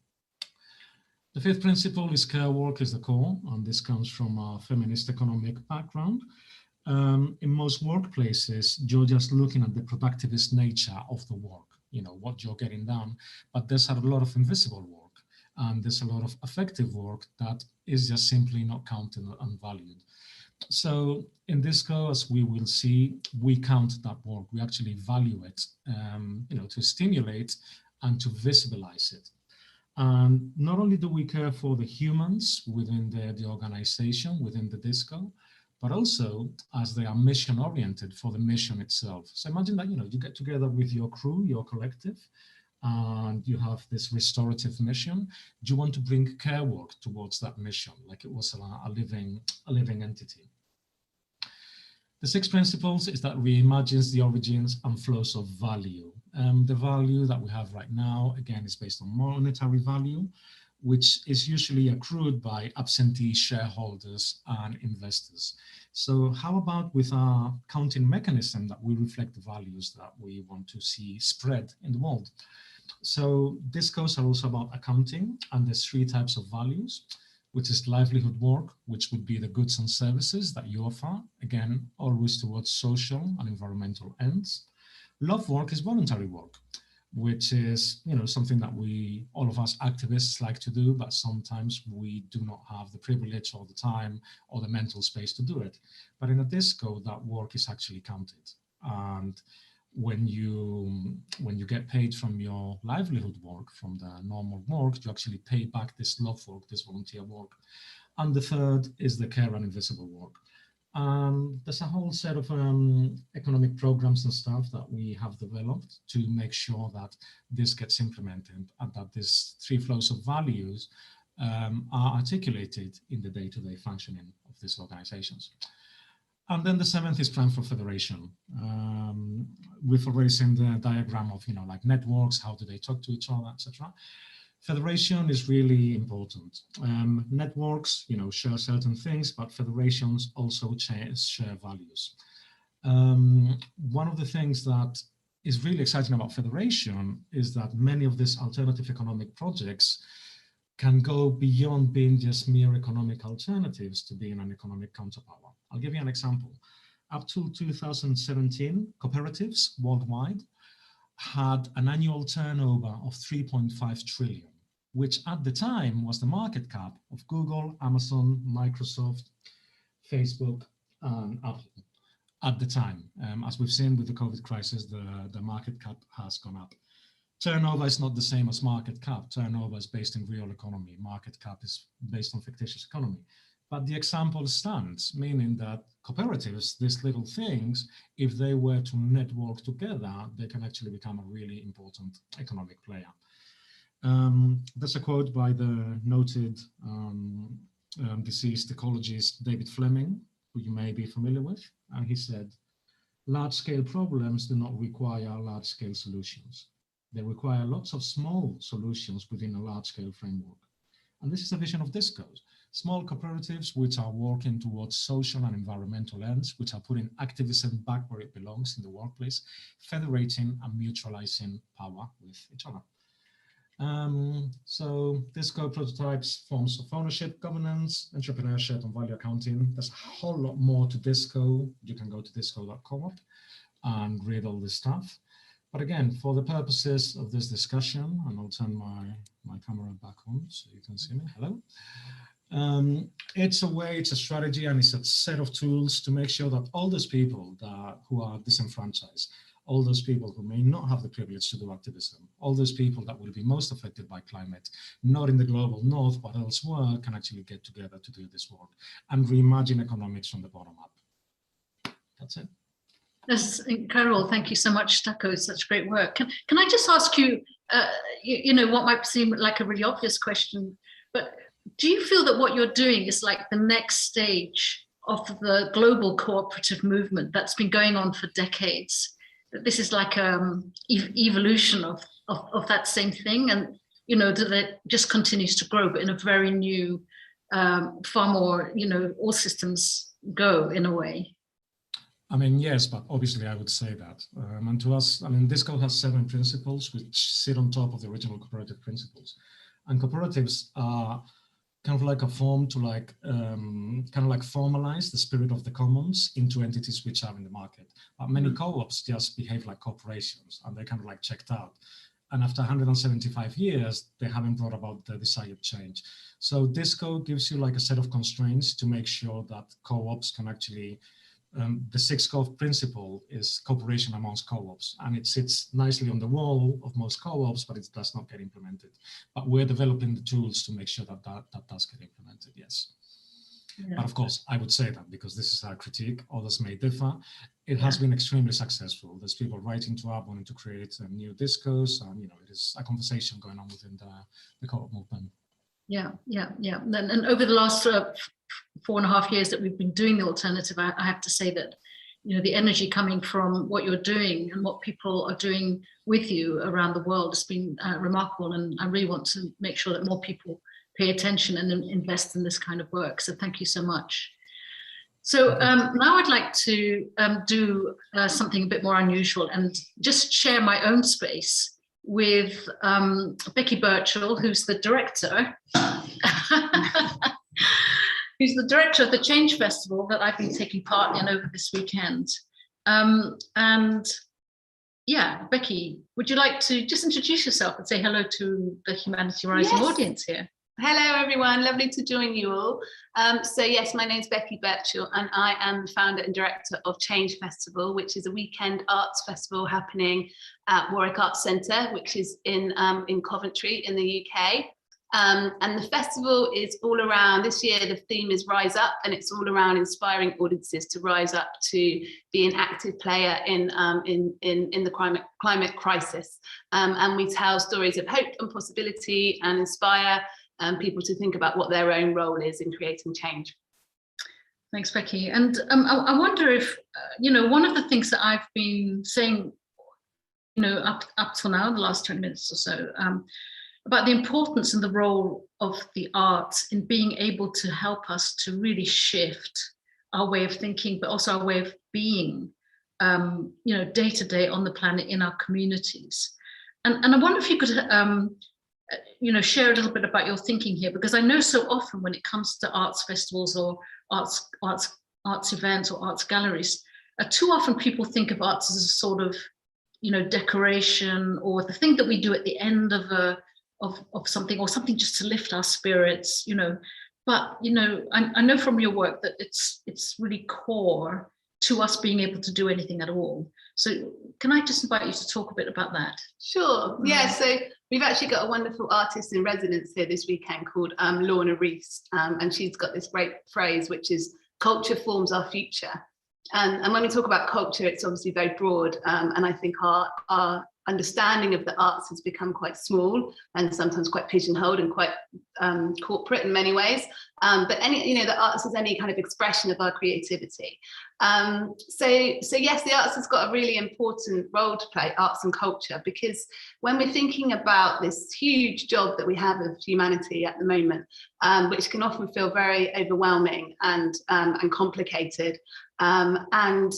The fifth principle is care work is the core, and this comes from a feminist economic background. In most workplaces, you're just looking at the productivist nature of the work, what you're getting done, but there's a lot of invisible work, and there's a lot of effective work that is just simply not counted and valued. So in DISCO, as we will see, we count that work, we actually value it, to stimulate and to visibilize it. And not only do we care for the humans within the organization, within the DISCO, but also as they are mission oriented for the mission itself. So imagine that, you get together with your crew, your collective, and you have this restorative mission. Do you want to bring care work towards that mission, like it was a living entity? The sixth principles is that reimagines the origins and flows of value. The value that we have right now, again, is based on monetary value, which is usually accrued by absentee shareholders and investors. So how about with our counting mechanism that we reflect the values that we want to see spread in the world? So DISCOs are also about accounting, and there's three types of values, which is livelihood work, which would be the goods and services that you offer, again, always towards social and environmental ends. Love work is voluntary work, which is something that all of us activists like to do, but sometimes we do not have the privilege or the time or the mental space to do it. But in a DISCO, that work is actually counted. And when you get paid from your livelihood work, from the normal work, you actually pay back this love work, this volunteer work. And the third is the care and invisible work. There's a whole set of economic programs and stuff that we have developed to make sure that this gets implemented and that these three flows of values are articulated in the day-to-day functioning of these organizations. And then the seventh is plan for federation. We've already seen the diagram of, like networks, how do they talk to each other, etc. Federation is really important. Networks, share certain things, but federations also share values. One of the things that is really exciting about federation is that many of these alternative economic projects can go beyond being just mere economic alternatives to being an economic counterpower. I'll give you an example. Up to 2017, cooperatives worldwide had an annual turnover of 3.5 trillion, which at the time was the market cap of Google, Amazon, Microsoft, Facebook, and Apple at the time. As we've seen with the COVID crisis, the market cap has gone up. Turnover is not the same as market cap. Turnover is based in real economy. Market cap is based on fictitious economy. But the example stands, meaning that cooperatives, these little things, if they were to network together, they can actually become a really important economic player. There's a quote by the noted deceased ecologist David Fleming, who you may be familiar with, and he said, large-scale problems do not require large-scale solutions. They require lots of small solutions within a large-scale framework. And this is a vision of DISCO. Small cooperatives which are working towards social and environmental ends, which are putting activism back where it belongs in the workplace, federating and mutualizing power with each other. So DISCO prototypes forms of ownership, governance, entrepreneurship, and value accounting. There's a whole lot more to DISCO. You can go to disco.coop and read all this stuff. But again, for the purposes of this discussion, and I'll turn my camera back on so you can see me. Hello. It's a way, it's a strategy, and it's a set of tools to make sure that all those people who are disenfranchised, all those people who may not have the privilege to do activism, all those people that will be most affected by climate, not in the global north, but elsewhere, can actually get together to do this work and reimagine economics from the bottom up. That's it. That's incredible. Thank you so much, Stako. It's such great work. Can I just ask you, you know, what might seem like a really obvious question, but do you feel that what you're doing is like the next stage of the global cooperative movement that's been going on for decades? That this is like evolution of that same thing, and you know that it just continues to grow, but in a very new, far more, you know, all systems go in a way. I mean, yes, but obviously I would say that. And to us, I mean, DISCO has 7 principles which sit on top of the original cooperative principles. And cooperatives are kind of like a form to like, kind of like formalize the spirit of the commons into entities which are in the market. But many co-ops just behave like corporations, and they're kind of like checked out. And after 175 years, they haven't brought about the desired change. So DISCO gives you like a set of constraints to make sure that co-ops can actually, the 6th co-op principle is cooperation amongst co-ops, and it sits nicely on the wall of most co-ops, but it does not get implemented. But we're developing the tools to make sure that that does get implemented, yes. Yeah. But of course, I would say that because this is our critique, others may differ. It has been extremely successful. There's people writing to us wanting to create new DISCOs, and you know, it is a conversation going on within the co-op movement. Yeah. And over the last 4.5 years that we've been doing the alternative, I have to say that, you know, the energy coming from what you're doing and what people are doing with you around the world has been remarkable. And I really want to make sure that more people pay attention and invest in this kind of work. So thank you so much. So now I'd like to do something a bit more unusual and just share my own space with Becky Birchall, who's the director. Who's the director of the Change Festival that I've been taking part in over this weekend. And yeah, Becky, would you like to just introduce yourself and say hello to the Humanity Rising audience here? Hello, everyone. Lovely to join you all. So yes, my name is Becky Birchall, and I am the founder and director of Change Festival, which is a weekend arts festival happening at Warwick Arts Centre, which is in Coventry in the UK. And the festival is all around, this year the theme is Rise Up, and it's all around inspiring audiences to rise up to be an active player in the climate crisis. And we tell stories of hope and possibility and inspire people to think about what their own role is in creating change. Thanks, Becky. And I wonder if, you know, one of the things that I've been saying, you know, up till now, the last 20 minutes or so, about the importance and the role of the arts in being able to help us to really shift our way of thinking, but also our way of being, you know, day to day on the planet in our communities. And I wonder if you could, you know, share a little bit about your thinking here, because I know so often when it comes to arts festivals or arts events or arts galleries, too often people think of arts as a sort of, you know, decoration or the thing that we do at the end of something, or something just to lift our spirits, you know. But, you know, I know from your work that it's really core to us being able to do anything at all. So can I just invite you to talk a bit about that? Sure. Yeah. So we've actually got a wonderful artist in residence here this weekend called Lorna Reese, and she's got this great phrase, which is "culture forms our future." And when we talk about culture, it's obviously very broad, and I think our understanding of the arts has become quite small and sometimes quite pigeonholed and quite corporate in many ways. But the arts is any kind of expression of our creativity. So yes, the arts has got a really important role to play, arts and culture, because when we're thinking about this huge job that we have of humanity at the moment, which can often feel very overwhelming and complicated, and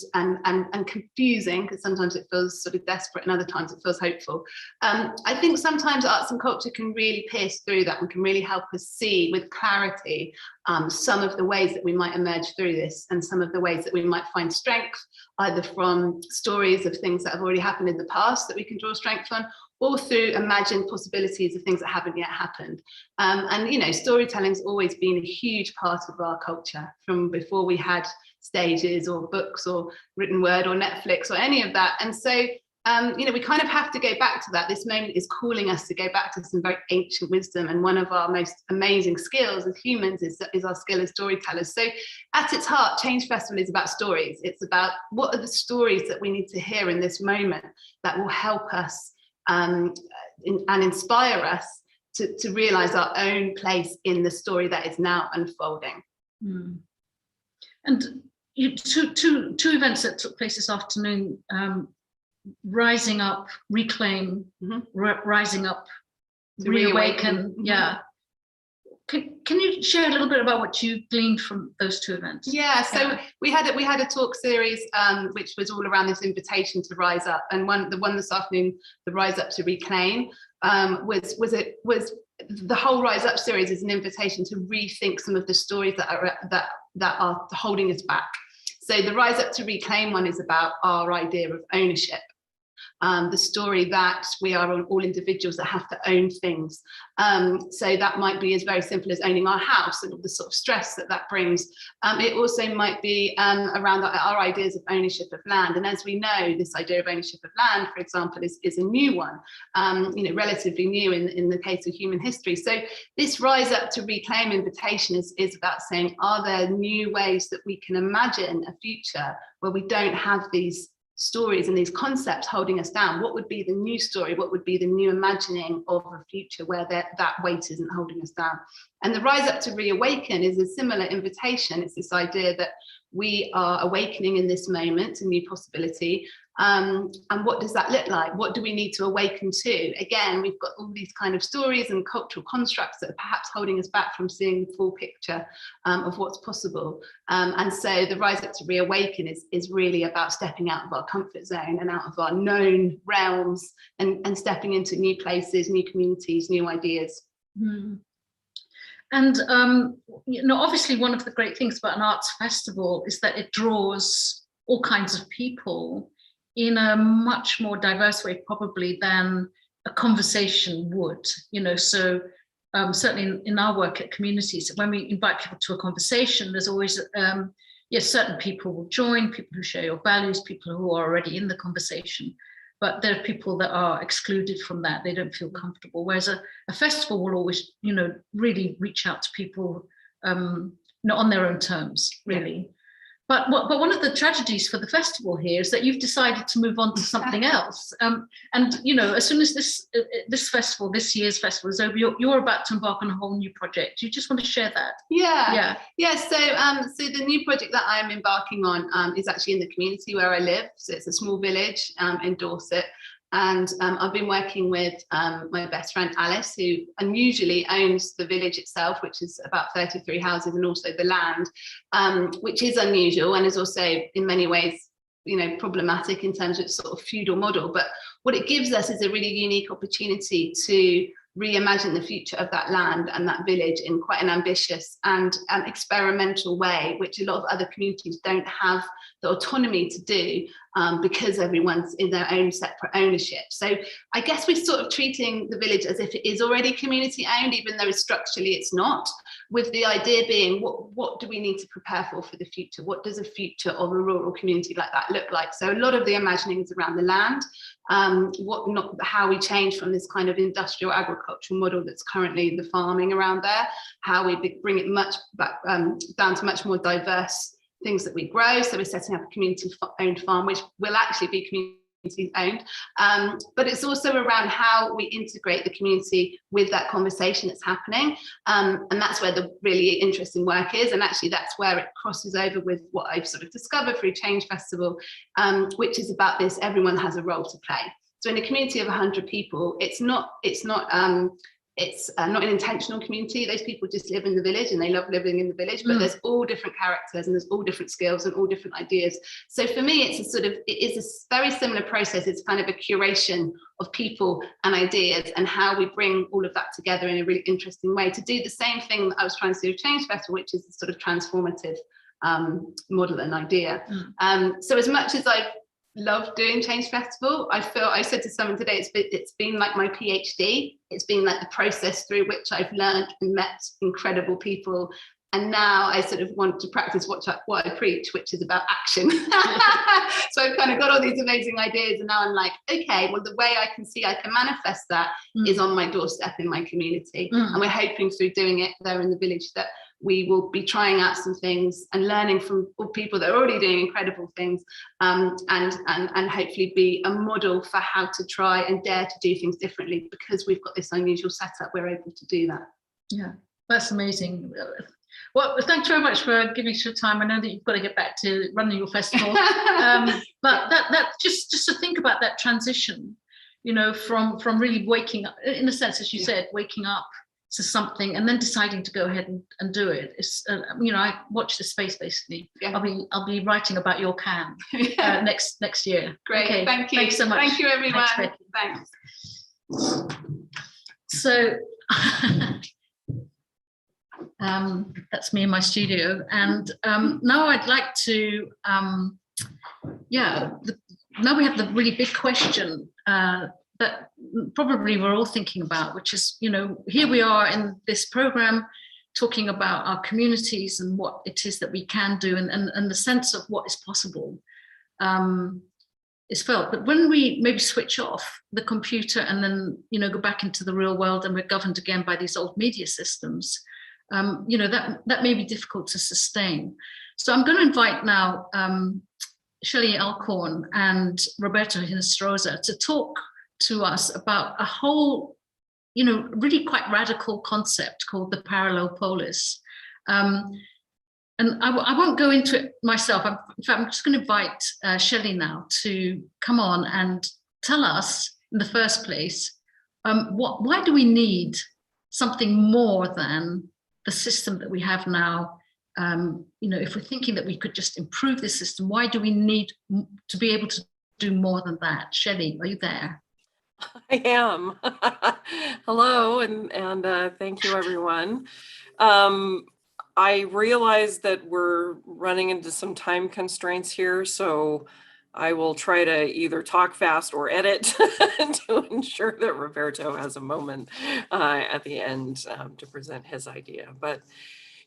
confusing, because sometimes it feels sort of desperate and other times it feels hopeful. I think sometimes arts and culture can really pierce through that and can really help us see with clarity some of the ways that we might emerge through this, and some of the ways that we might find strength, either from stories of things that have already happened in the past that we can draw strength from, or through imagined possibilities of things that haven't yet happened. And storytelling's always been a huge part of our culture, from before we had stages or books or written word or Netflix or any of that. And so we kind of have to go back to that. This moment is calling us to go back to some very ancient wisdom, and one of our most amazing skills as humans is our skill as storytellers. So at its heart, Change Festival is about stories. It's about what are the stories that we need to hear in this moment that will help us and inspire us to realize our own place in the story that is now unfolding. And two events that took place this afternoon, Rising Up, Reclaim, Rising Up, Reawaken. Yeah. Can you share a little bit about what you gleaned from those two events? Yeah, so we had a talk series which was all around this invitation to rise up, and the one this afternoon, the Rise Up to Reclaim, was the whole Rise Up series is an invitation to rethink some of the stories that are holding us back. So the Rise Up to Reclaim one is about our idea of ownership. The story that we are all individuals that have to own things. So that might be as very simple as owning our house and all the sort of stress that brings. It also might be around our ideas of ownership of land. And as we know, this idea of ownership of land, for example, is a new one, relatively new in the case of human history. So this Rise Up to Reclaim invitation is about saying, are there new ways that we can imagine a future where we don't have these stories and these concepts holding us down? What would be the new story? What would be the new imagining of a future where that weight isn't holding us down? And the Rise Up to Reawaken is a similar invitation. It's this idea that we are awakening in this moment to new possibility. And what does that look like? What do we need to awaken to? Again, we've got all these kind of stories and cultural constructs that are perhaps holding us back from seeing the full picture of what's possible. And so the Rise Up to Reawaken is really about stepping out of our comfort zone and out of our known realms and stepping into new places, new communities, new ideas. And obviously one of the great things about an arts festival is that it draws all kinds of people in a much more diverse way probably than a conversation would, so certainly in our work at communities, when we invite people to a conversation, there's always, certain people will join, people who share your values, people who are already in the conversation, but there are people that are excluded from that, they don't feel comfortable, whereas a festival will always, really reach out to people on their own terms, really. But one of the tragedies for the festival here is that you've decided to move on to something else. And as soon as this year's festival is over, you're about to embark on a whole new project. Do you just want to share that? Yeah. So the new project that I'm embarking on is actually in the community where I live. So it's a small village in Dorset. And I've been working with my best friend Alice, who unusually owns the village itself, which is about 33 houses, and also the land, which is unusual and is also in many ways, problematic in terms of its sort of feudal model. But what it gives us is a really unique opportunity to reimagine the future of that land and that village in quite an ambitious and experimental way, which a lot of other communities don't have the autonomy to do. because everyone's in their own separate ownership. So I guess we're sort of treating the village as if it is already community owned, even though structurally it's not, with the idea being what do we need to prepare for the future? What does a future of a rural community like that look like? So a lot of the imagining is around the land, how we change from this kind of industrial agricultural model that's currently the farming around there, how we bring it much back down to much more diverse things that we grow. So we're setting up a community owned farm, which will actually be community owned, but it's also around how we integrate the community with that conversation that's happening, and that's where the really interesting work is, and actually that's where it crosses over with what I've sort of discovered through Change Festival, which is about this: everyone has a role to play. So in a community of 100 people, it's not an intentional community. Those people just live in the village and they love living in the village, but there's all different characters and there's all different skills and all different ideas. So for me, it is a very similar process. It's kind of a curation of people and ideas and how we bring all of that together in a really interesting way to do the same thing that I was trying to do with Change Festival, which is a sort of transformative model and idea. So as much as I've love doing Change Festival, I said to someone today, it's been like my PhD. It's been like the process through which I've learned and met incredible people. And now I sort of want to practice what I preach, which is about action. So I've kind of got all these amazing ideas, and now I'm like, okay, well, the way I can manifest that is on my doorstep in my community. And we're hoping through doing it there in the village that we will be trying out some things and learning from people that are already doing incredible things, and hopefully be a model for how to try and dare to do things differently, because we've got this unusual setup. We're able to do that. Yeah, that's amazing. Well, thanks very much for giving us your time. I know that you've got to get back to running your festival, but that just to think about that transition, you know, from really waking up, in a sense, as you said, waking up to something and then deciding to go ahead and do it. It's you know, I watch this space basically. I'll be writing about your can next year. Great, okay. Thank you. Thanks so much. Thank you, everyone. Thanks. Thanks. So that's me in my studio, and now I'd like to now we have the really big question that probably we're all thinking about, which is, you know, here we are in this program talking about our communities and what it is that we can do, and the sense of what is possible is felt. But when we maybe switch off the computer and then, you know, go back into the real world, and we're governed again by these old media systems, you know, that may be difficult to sustain. So I'm going to invite now Shelley Alcorn and Roberto Hinestrosa to talk to us about a whole, you know, really quite radical concept called the parallel polis. And I won't go into it myself. In fact, I'm just going to invite Shelley now to come on and tell us, in the first place, why do we need something more than the system that we have now? You know, if we're thinking that we could just improve this system, why do we need to be able to do more than that? Shelley, are you there? I am. Hello, and thank you, everyone. I realize that we're running into some time constraints here, so I will try to either talk fast or edit to ensure that Roberto has a moment at the end to present his idea. But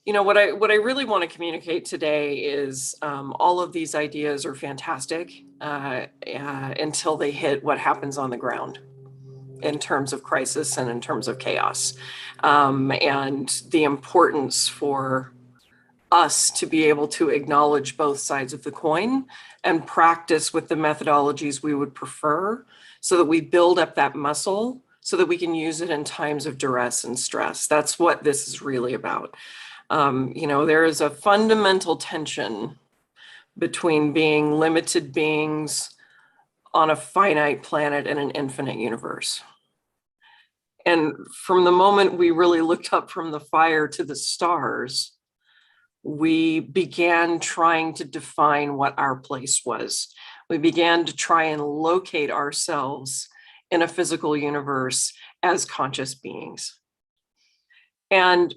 you know, what I really want to communicate today is all of these ideas are fantastic until they hit what happens on the ground in terms of crisis and in terms of chaos, and the importance for us to be able to acknowledge both sides of the coin and practice with the methodologies we would prefer, so that we build up that muscle so that we can use it in times of duress and stress. That's what this is really about. You know, there is a fundamental tension between being limited beings on a finite planet and an infinite universe. And from the moment we really looked up from the fire to the stars, we began trying to define what our place was. We began to try and locate ourselves in a physical universe as conscious beings. And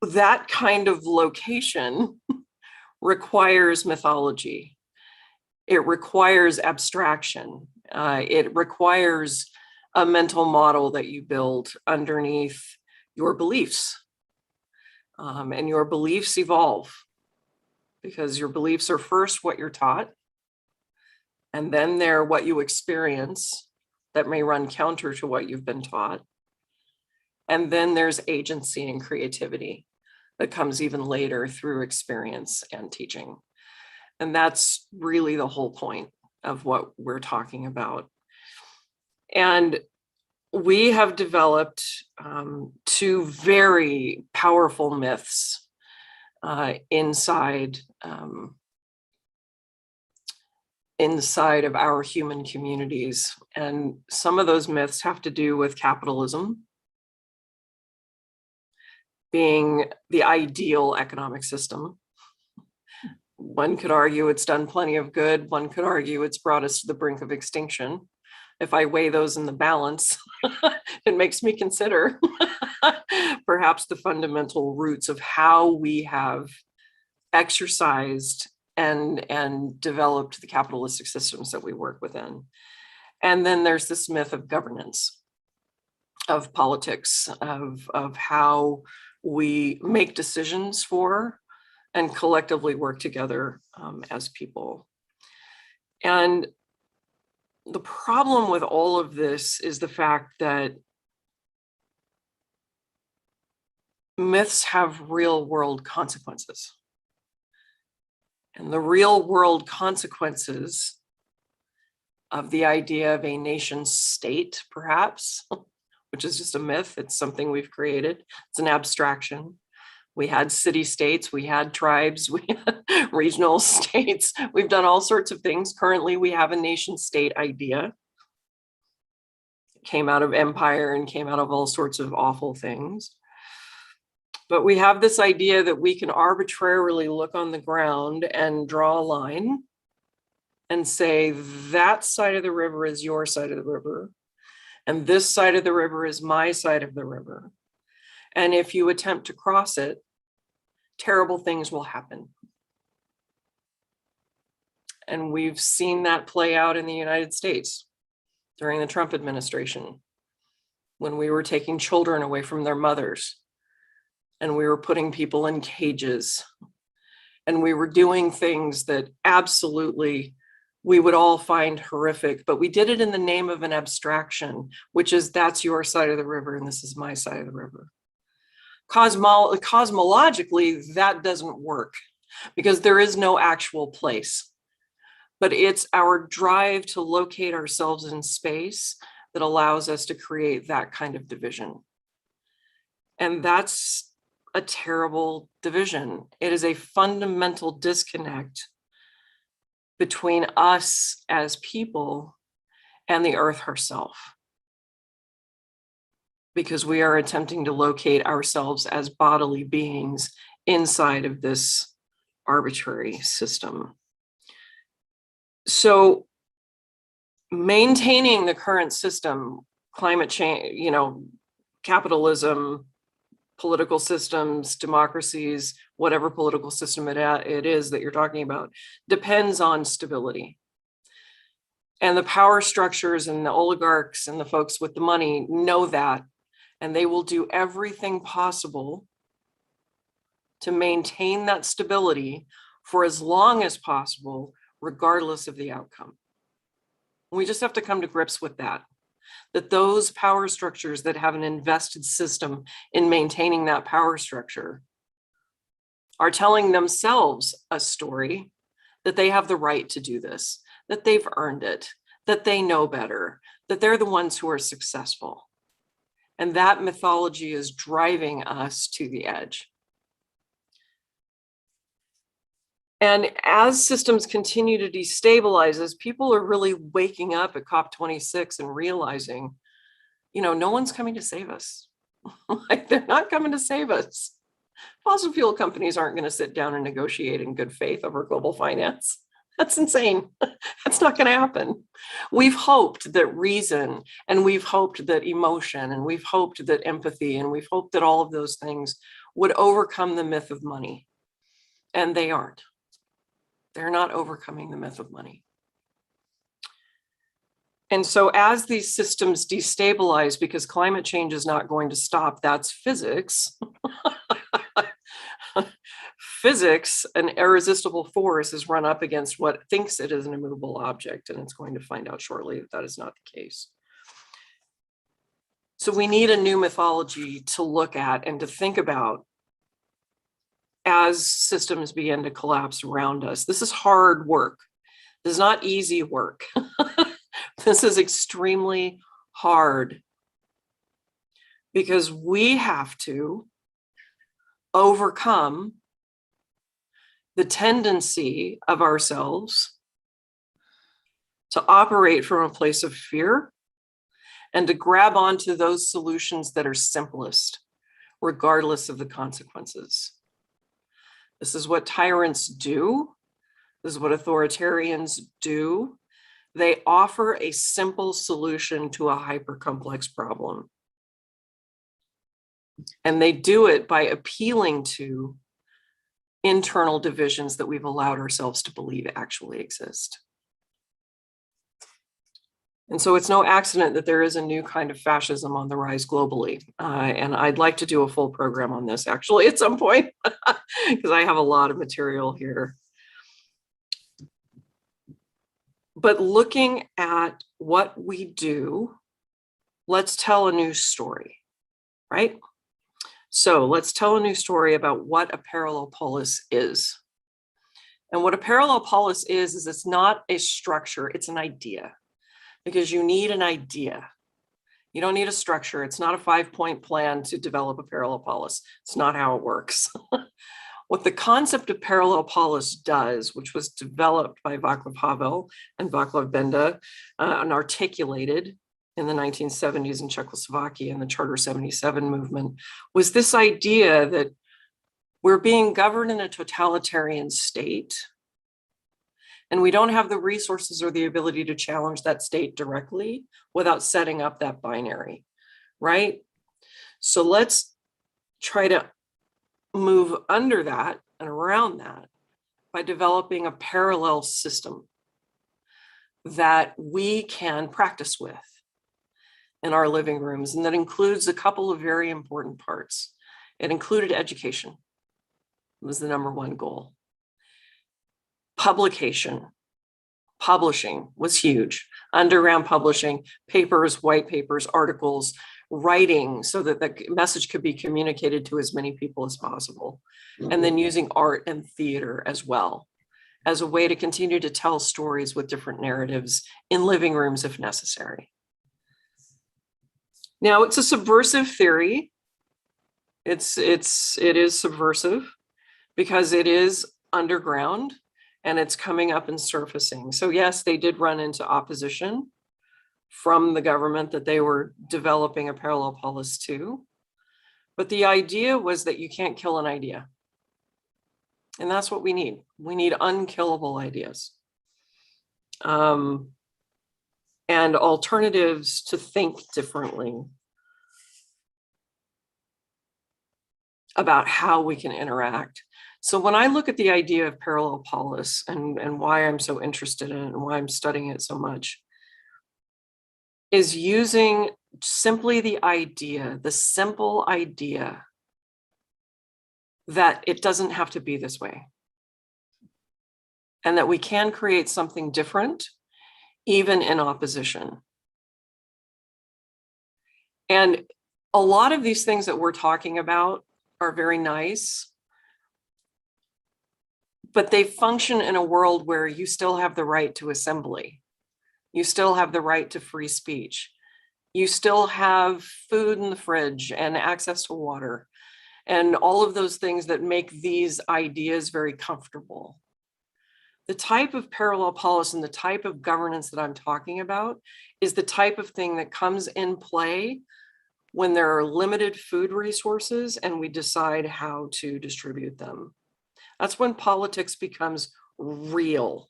that kind of location requires mythology. It requires abstraction. It requires a mental model that you build underneath your beliefs. And your beliefs evolve because your beliefs are first what you're taught, and then they're what you experience that may run counter to what you've been taught. And then there's agency and creativity that comes even later through experience and teaching. And that's really the whole point of what we're talking about. And we have developed two very powerful myths inside of our human communities. And some of those myths have to do with capitalism being the ideal economic system. One could argue it's done plenty of good. One could argue it's brought us to the brink of extinction. If I weigh those in the balance, it makes me consider perhaps the fundamental roots of how we have exercised and developed the capitalistic systems that we work within. And then there's this myth of governance, of politics, of how we make decisions for and collectively work together as people. And the problem with all of this is the fact that myths have real world consequences. And the real world consequences of the idea of a nation state, perhaps, which is just a myth, it's something we've created, it's an abstraction. We had city states, we had tribes, we had regional states. We've done all sorts of things. Currently, we have a nation state idea. It came out of empire and came out of all sorts of awful things. But we have this idea that we can arbitrarily look on the ground and draw a line and say, that side of the river is your side of the river, and this side of the river is my side of the river. And if you attempt to cross it, terrible things will happen. And we've seen that play out in the United States during the Trump administration, when we were taking children away from their mothers, and we were putting people in cages, and we were doing things that absolutely we would all find horrific, but we did it in the name of an abstraction, which is that's your side of the river and this is my side of the river. Cosmologically, that doesn't work because there is no actual place, but it's our drive to locate ourselves in space that allows us to create that kind of division. And that's a terrible division. It is a fundamental disconnect between us as people and the earth herself, because we are attempting to locate ourselves as bodily beings inside of this arbitrary system. So maintaining the current system, climate change, capitalism, political systems, democracies, whatever political system it is that you're talking about, depends on stability. And the power structures and the oligarchs and the folks with the money know that, and they will do everything possible to maintain that stability for as long as possible, regardless of the outcome. We just have to come to grips with that those power structures that have an invested system in maintaining that power structure are telling themselves a story that they have the right to do this, that they've earned it, that they know better, that they're the ones who are successful. And that mythology is driving us to the edge. And as systems continue to destabilize, as people are really waking up at COP26 and realizing, no one's coming to save us. Like, they're not coming to save us. Fossil fuel companies aren't going to sit down and negotiate in good faith over global finance. That's insane. That's not going to happen. We've hoped that reason, and we've hoped that emotion, and we've hoped that empathy, and we've hoped that all of those things would overcome the myth of money. And they aren't. They're not overcoming the myth of money. And so as these systems destabilize, because climate change is not going to stop, that's physics. Physics, an irresistible force, is run up against what thinks it is an immovable object, and it's going to find out shortly that that is not the case. So we need a new mythology to look at and to think about as systems begin to collapse around us. This is hard work. This is not easy work. This is extremely hard because we have to overcome the tendency of ourselves to operate from a place of fear and to grab onto those solutions that are simplest, regardless of the consequences. This is what tyrants do. This is what authoritarians do. They offer a simple solution to a hyper-complex problem. And they do it by appealing to internal divisions that we've allowed ourselves to believe actually exist. And so it's no accident that there is a new kind of fascism on the rise globally. And I'd like to do a full program on this actually at some point, because I have a lot of material here. But looking at what we do, let's tell a new story, right? So let's tell a new story about what a parallel polis is. And what a parallel polis is it's not a structure, it's an idea. Because you need an idea. You don't need a structure. It's not a 5-point plan to develop a parallel polis. It's not how it works. What the concept of parallel polis does, which was developed by Václav Havel and Václav Benda and articulated in the 1970s in Czechoslovakia in the Charter 77 movement, was this idea that we're being governed in a totalitarian state, and we don't have the resources or the ability to challenge that state directly without setting up that binary, right? So let's try to move under that and around that by developing a parallel system that we can practice with in our living rooms. And that includes a couple of very important parts. It included education. It was the #1 goal. Publication, publishing was huge. Underground publishing, papers, white papers, articles, writing so that the message could be communicated to as many people as possible. And then using art and theater as well as a way to continue to tell stories with different narratives in living rooms if necessary. Now it's a subversive theory. It is subversive because it is underground and it's coming up and surfacing. So yes, they did run into opposition from the government that they were developing a parallel polis to. But the idea was that you can't kill an idea. And that's what we need. We need unkillable ideas. And alternatives to think differently about how we can interact. So when I look at the idea of parallel polis and why I'm so interested in it and why I'm studying it so much, is using simply the idea, the simple idea that it doesn't have to be this way. And that we can create something different, even in opposition. And a lot of these things that we're talking about are very nice, but they function in a world where you still have the right to assembly. You still have the right to free speech. You still have food in the fridge and access to water and all of those things that make these ideas very comfortable. The type of parallel polis and the type of governance that I'm talking about is the type of thing that comes in play when there are limited food resources and we decide how to distribute them. That's when politics becomes real.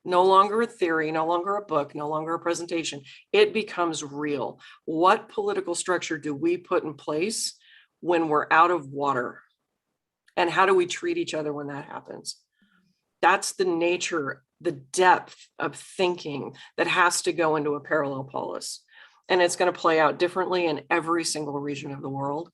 No longer a theory, no longer a book, no longer a presentation. It becomes real. What political structure do we put in place when we're out of water? And how do we treat each other when that happens? That's the nature the depth of thinking that has to go into a parallel polis. And it's going to play out differently in every single region of the world.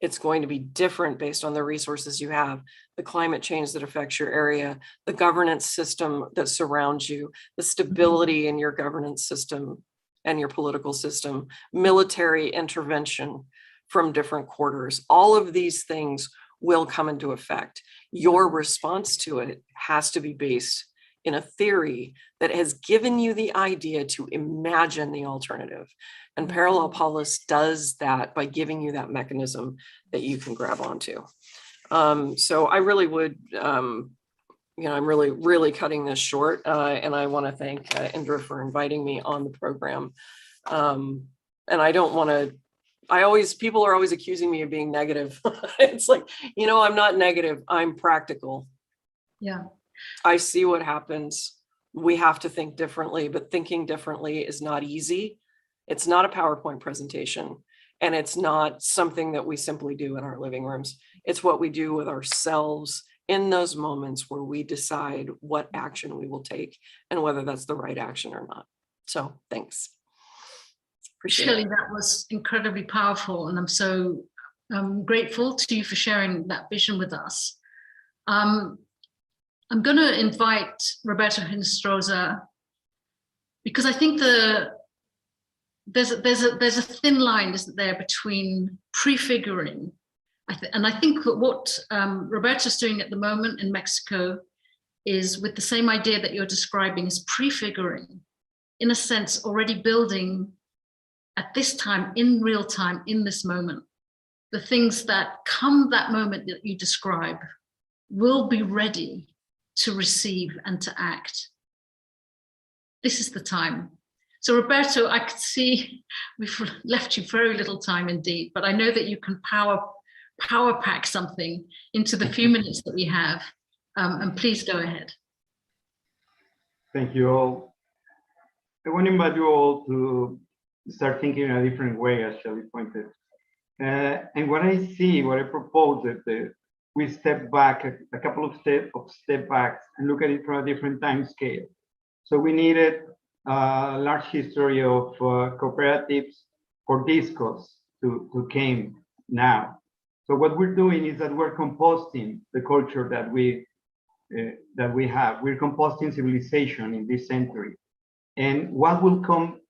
It's going to be different based on the resources you have, the climate change that affects your area, the governance system that surrounds you, the stability in your governance system and your political system, military intervention from different quarters. All of these things will come into effect. Your response to it has to be based in a theory that has given you the idea to imagine the alternative. And parallel polis does that by giving you that mechanism that you can grab onto. So I really would, I'm really cutting this short, and I want to thank Indra for inviting me on the program. And I don't want to, people are always accusing me of being negative. It's like, I'm not negative, I'm practical. Yeah. I see what happens. We have to think differently, but thinking differently is not easy. It's not a PowerPoint presentation, and it's not something that we simply do in our living rooms. It's what we do with ourselves in those moments where we decide what action we will take and whether that's the right action or not. So thanks. Shirley, that was incredibly powerful, and I'm so grateful to you for sharing that vision with us. I'm going to invite Roberto Hinestrosa, because I think there's a thin line, isn't there, between prefiguring, and I think that what Roberto's doing at the moment in Mexico is with the same idea that you're describing, is prefiguring, in a sense, already building at this time, in real time, in this moment, the things that come that moment that you describe will be ready to receive and to act. This is the time. So Roberto, I could see we've left you very little time indeed, but I know that you can power pack something into the few minutes that we have, and please go ahead. Thank you all. I want to invite you all to start thinking in a different way, as Shelley pointed. And what I see, what I propose, that we step back a couple of step backs and look at it from a different time scale. So we needed a large history of cooperatives for discos to came now. So what we're doing is that we're composting the culture that we have. We're composting civilization in this century. And what will come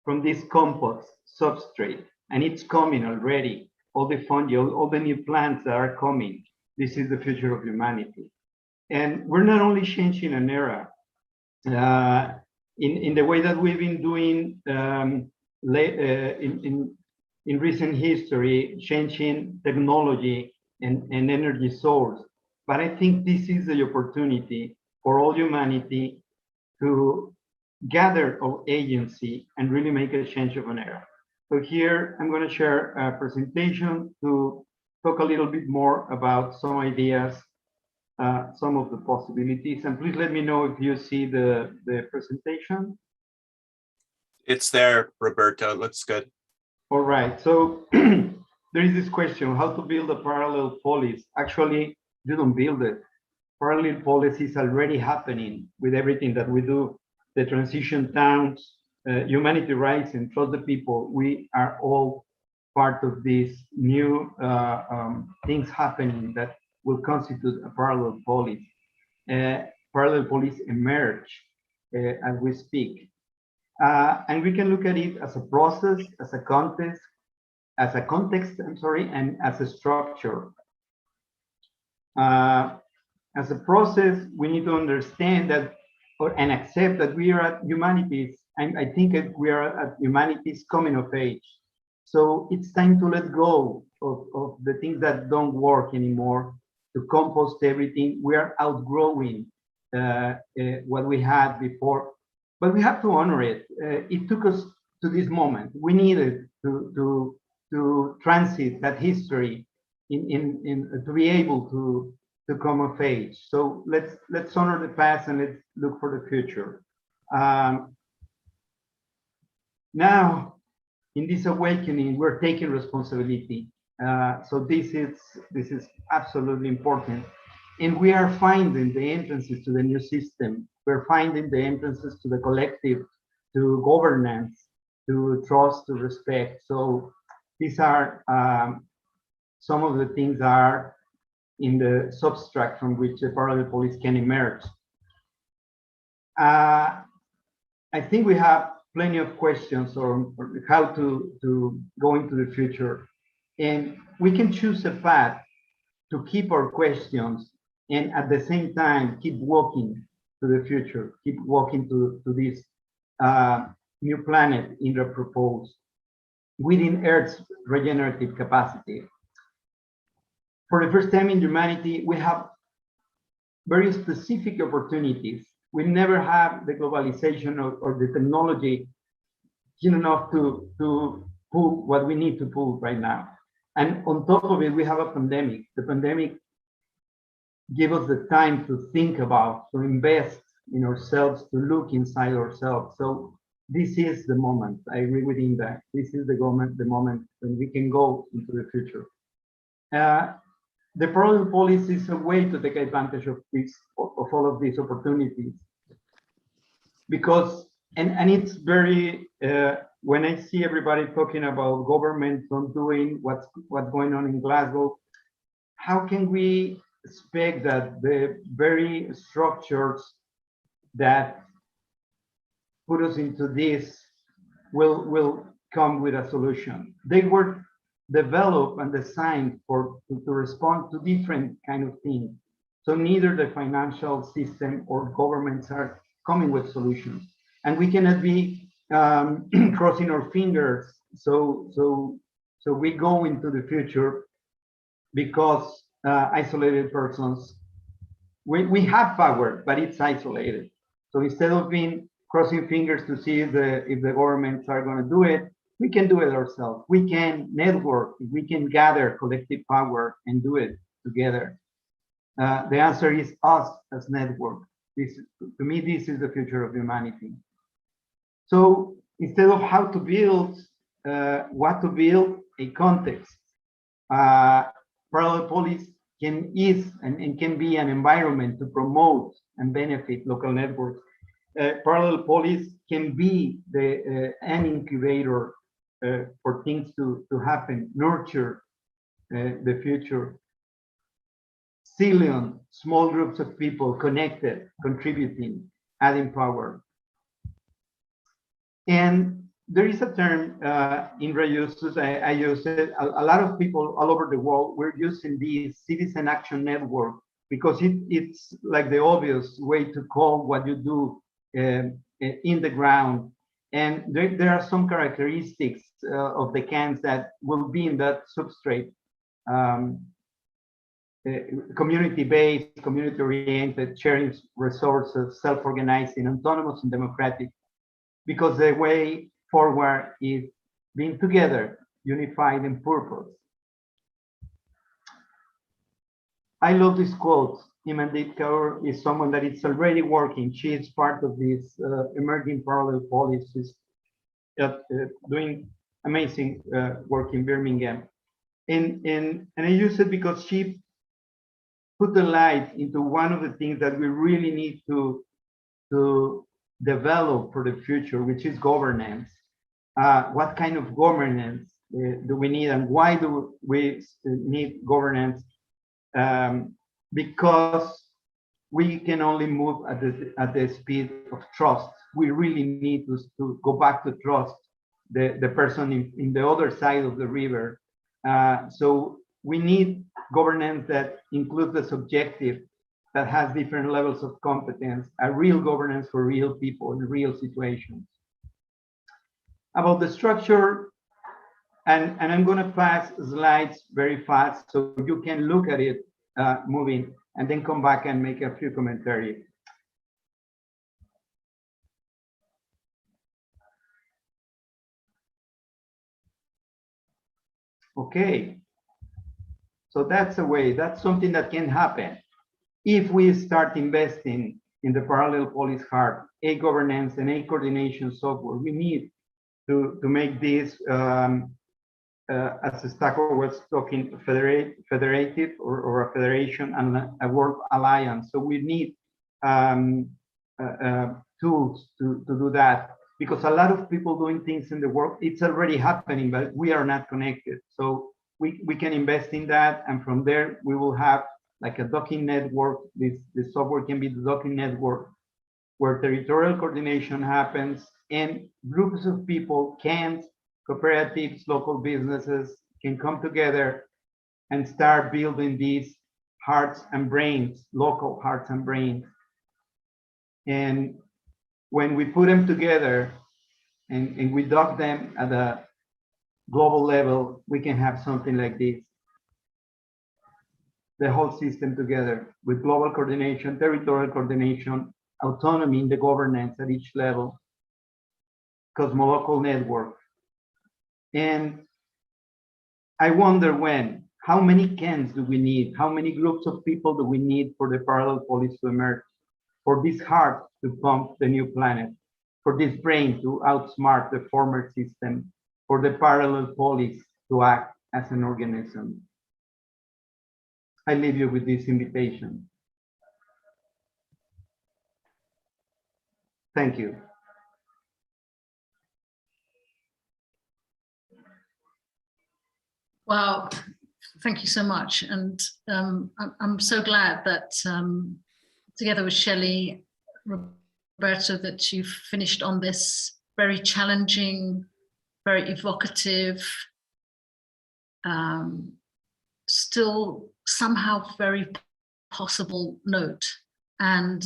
from this compost substrate, and it's coming already, all the fungi, all the new plants that are coming. This is the future of humanity. And we're not only changing an era in the way that we've been doing in recent history, changing technology and energy source. But I think this is the opportunity for all humanity to gather our agency and really make a change of an era. So here I'm going to share a presentation to talk a little bit more about some ideas, some of the possibilities, and please let me know if you see the presentation. It's there, Roberto. It looks good. All right. So there is this question: how to build a parallel polis? Actually, you don't build it. Parallel polis is already happening with everything that we do. The transition towns, humanity rights, and trust the people. We are all part of these new things happening that will constitute a parallel polis. Parallel polis emerge as we speak. And we can look at it as a process, as a context, and as a structure. As a process, we need to understand that and accept that we are at humanity's, and I think we are at humanity's coming of age. So it's time to let go of the things that don't work anymore, to compost everything. We are outgrowing what we had before, but we have to honor it. It took us to this moment. We needed to transit that history to be able to come of age. So let's honor the past and let's look for the future. Now, in this awakening, we're taking responsibility. So this is absolutely important. And we are finding the entrances to the new system. We're finding the entrances to the collective, to governance, to trust, to respect. So these are some of the things are in the substract from which the parallel police can emerge. I think we have plenty of questions on how to go into the future. And we can choose a path to keep our questions and at the same time keep walking to the future, keep walking to this new planet Indra proposed within Earth's regenerative capacity. For the first time in humanity, we have very specific opportunities. We never have the globalization or the technology enough to pull what we need to pull right now. And on top of it, we have a pandemic. The pandemic gives us the time to think about, to invest in ourselves, to look inside ourselves. So this is the moment. I agree with Indra. This is the moment when we can go into the future. The parallel policy is a way to take advantage of all of these opportunities, because and it's very when I see everybody talking about governments not doing what's going on in Glasgow, how can we expect that the very structures that put us into this will come with a solution? They were developed and designed to respond to different kind of things. So neither the financial system or governments are coming with solutions, and we cannot be crossing our fingers. So we go into the future because isolated persons, we have power, but it's isolated. So instead of being crossing fingers to see if the governments are going to do it, we can do it ourselves. We can network, we can gather collective power and do it together. The answer is us as network. To me, this is the future of humanity. So instead of how to build, what to build, a context. Parallel police can be an environment to promote and benefit local networks. Parallel police can be an incubator for things to happen, nurture the future. Zillion small groups of people connected, contributing, adding power. And there is a term Indra uses, I use it, a lot of people all over the world, we're using this citizen action network because it's like the obvious way to call what you do in the ground. And there are some characteristics of the cans that will be in that substrate. Community-based, community-oriented, sharing resources, self-organizing, autonomous and democratic, because the way forward is being together, unified in purpose. I love this quote. Imandit Kaur is someone that is already working. She is part of this emerging parallel policies, doing amazing work in Birmingham. And I use it because she put the light into one of the things that we really need to develop for the future, which is governance. What kind of governance do we need, and why do we need governance? Because we can only move at the speed of trust. We really need to go back to trust the person in the other side of the river. So we need governance that includes the subjective, that has different levels of competence, a real governance for real people in real situations. About the structure, and I'm going to pass slides very fast so you can look at it moving, and then come back and make a few commentaries. Okay, so that's a way, that's something that can happen if we start investing in the parallel police heart, a governance and a coordination software. We need to make this as Stacco was talking, federative or a federation and a world alliance. So we need tools to do that, because a lot of people doing things in the world, it's already happening, but we are not connected. So we can invest in that, and from there we will have like a docking network. This software can be the docking network where territorial coordination happens, and groups of people cooperatives, local businesses can come together and start building these hearts and brains, local hearts and brains. And when we put them together and we dock them at a global level, we can have something like this. The whole system together with global coordination, territorial coordination, autonomy in the governance at each level, cosmolocal network. And I wonder how many cans do we need? How many groups of people do we need for the parallel police to emerge? For this heart to pump the new planet? For this brain to outsmart the former system? For the parallel police to act as an organism? I leave you with this invitation. Thank you. Wow, thank you so much. And I'm so glad that together with Shelley, Roberto, that you've finished on this very challenging, very evocative, still somehow very possible note. And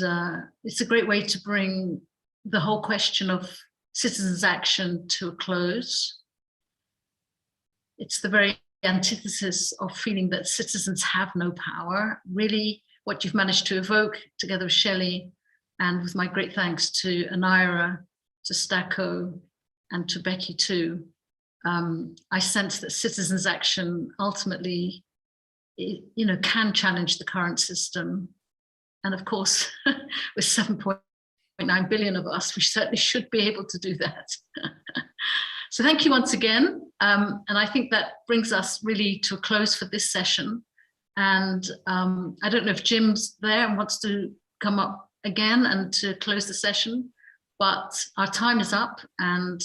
it's a great way to bring the whole question of citizens' action to a close. It's the very antithesis of feeling that citizens have no power. Really, what you've managed to evoke together with Shelley, and with my great thanks to Anaya, to Stacco, and to Becky too, I sense that citizens' action ultimately, can challenge the current system. And of course, with 7.9 billion of us, we certainly should be able to do that. So thank you once again. And I think that brings us really to a close for this session. And I don't know if Jim's there and wants to come up again and to close the session, but our time is up, and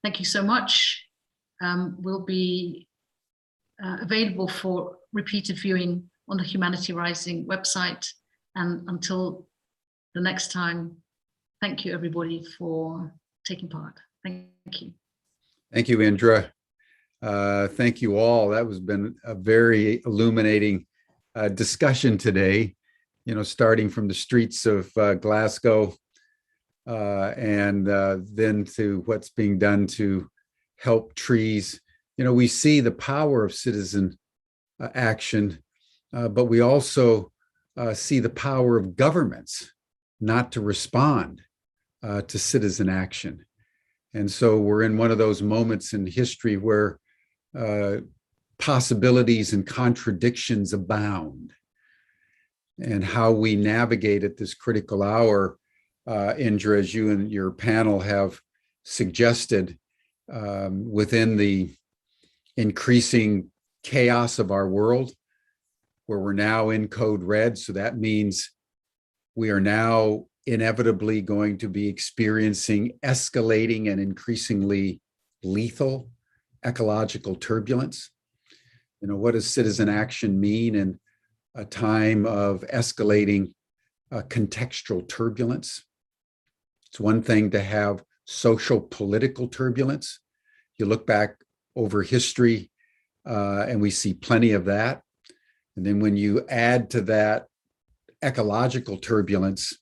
thank you so much. We'll be available for repeated viewing on the Humanity Rising website. And until the next time, thank you everybody for taking part. Thank you. Thank you, Indra. Thank you all. That has been a very illuminating discussion today, starting from the streets of Glasgow and then to what's being done to help trees. We see the power of citizen action, but we also see the power of governments not to respond to citizen action. And so we're in one of those moments in history where possibilities and contradictions abound. And how we navigate at this critical hour, Indra, as you and your panel have suggested, within the increasing chaos of our world, where we're now in code red. So that means we are now inevitably going to be experiencing escalating and increasingly lethal ecological turbulence. What does citizen action mean in a time of escalating contextual turbulence? It's one thing to have social political turbulence. You look back over history and we see plenty of that. And then when you add to that ecological turbulence,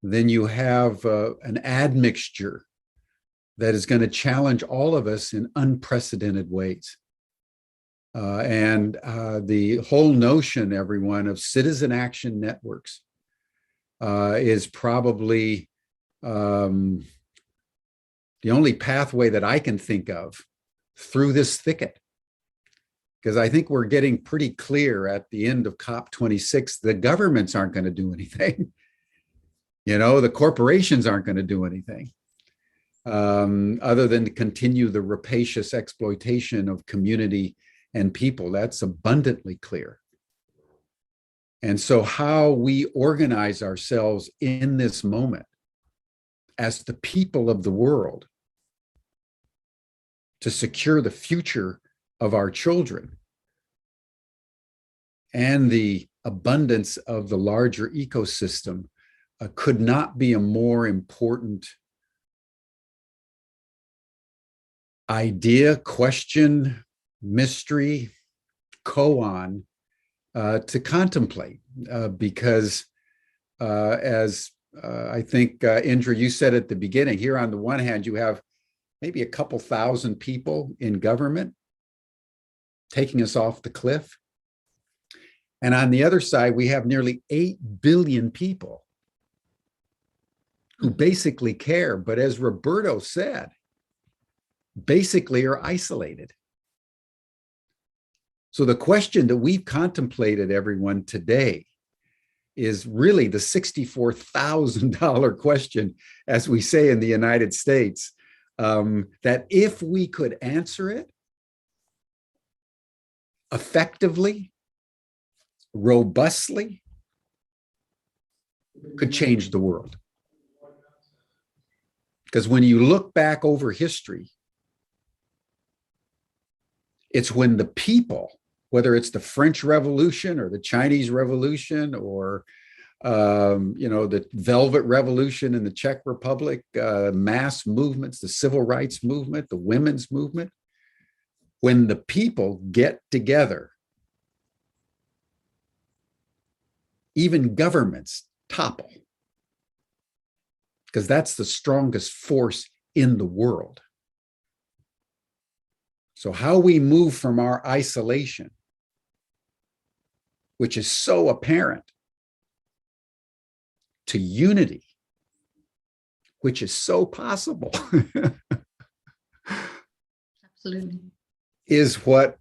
then you have an admixture that is going to challenge all of us in unprecedented ways. And the whole notion, everyone, of citizen action networks is probably the only pathway that I can think of through this thicket. Because I think we're getting pretty clear at the end of COP26, the governments aren't going to do anything. The corporations aren't going to do anything. other than to continue the rapacious exploitation of community and people. That's abundantly clear. And so how we organize ourselves in this moment as the people of the world to secure the future of our children and the abundance of the larger ecosystem could not be a more important idea, question, mystery, koan to contemplate, because as I think, Indra, you said at the beginning, here on the one hand, you have maybe a couple thousand people in government taking us off the cliff. And on the other side, we have nearly 8 billion people who basically care, but as Roberto said, basically are isolated. So the question that we've contemplated, everyone, today is really the $64,000 question, as we say in the United States, that if we could answer it effectively, robustly, could change the world. Because when you look back over history, it's when the people, whether it's the French Revolution or the Chinese Revolution or the Velvet Revolution in the Czech Republic, mass movements, the civil rights movement, the women's movement, when the people get together, even governments topple, because that's the strongest force in the world. So how we move from our isolation, which is so apparent, to unity, which is so possible, Absolutely, is what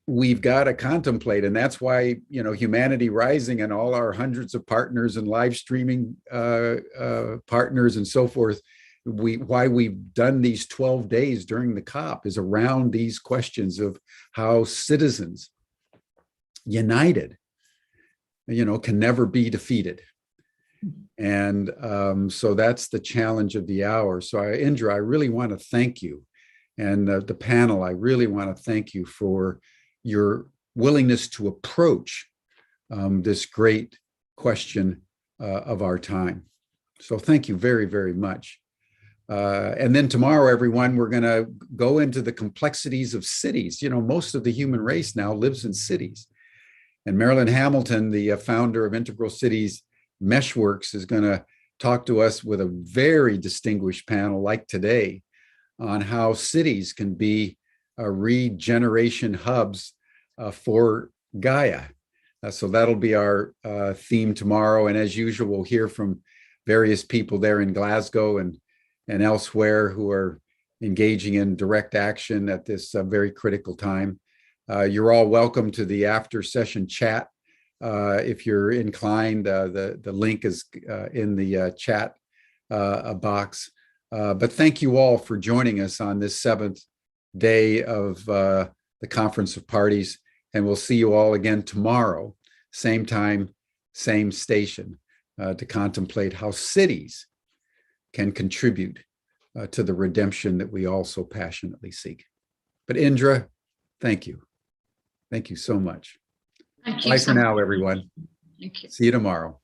we've got to contemplate. And that's why, Humanity Rising and all our hundreds of partners and live streaming partners and so forth, why we've done these 12 days during the COP is around these questions of how citizens united, can never be defeated. And so that's the challenge of the hour. So Indra, I really want to thank you. And the panel, I really want to thank you for your willingness to approach this great question of our time. So thank you very, very much. And then tomorrow, everyone, we're going to go into the complexities of cities. Most of the human race now lives in cities. And Marilyn Hamilton, the founder of Integral Cities Meshworks, is going to talk to us with a very distinguished panel like today on how cities can be regeneration hubs for Gaia. So that'll be our theme tomorrow. And as usual, we'll hear from various people there in Glasgow and elsewhere who are engaging in direct action at this very critical time. You're all welcome to the after session chat. If you're inclined, the link is in the chat box. But thank you all for joining us on this 7th day of the Conference of Parties. And we'll see you all again tomorrow, same time, same station, to contemplate how cities can contribute to the redemption that we all so passionately seek. But Indra, thank you. Thank you so much. Thank you. Bye for now, everyone. Thank you. See you tomorrow.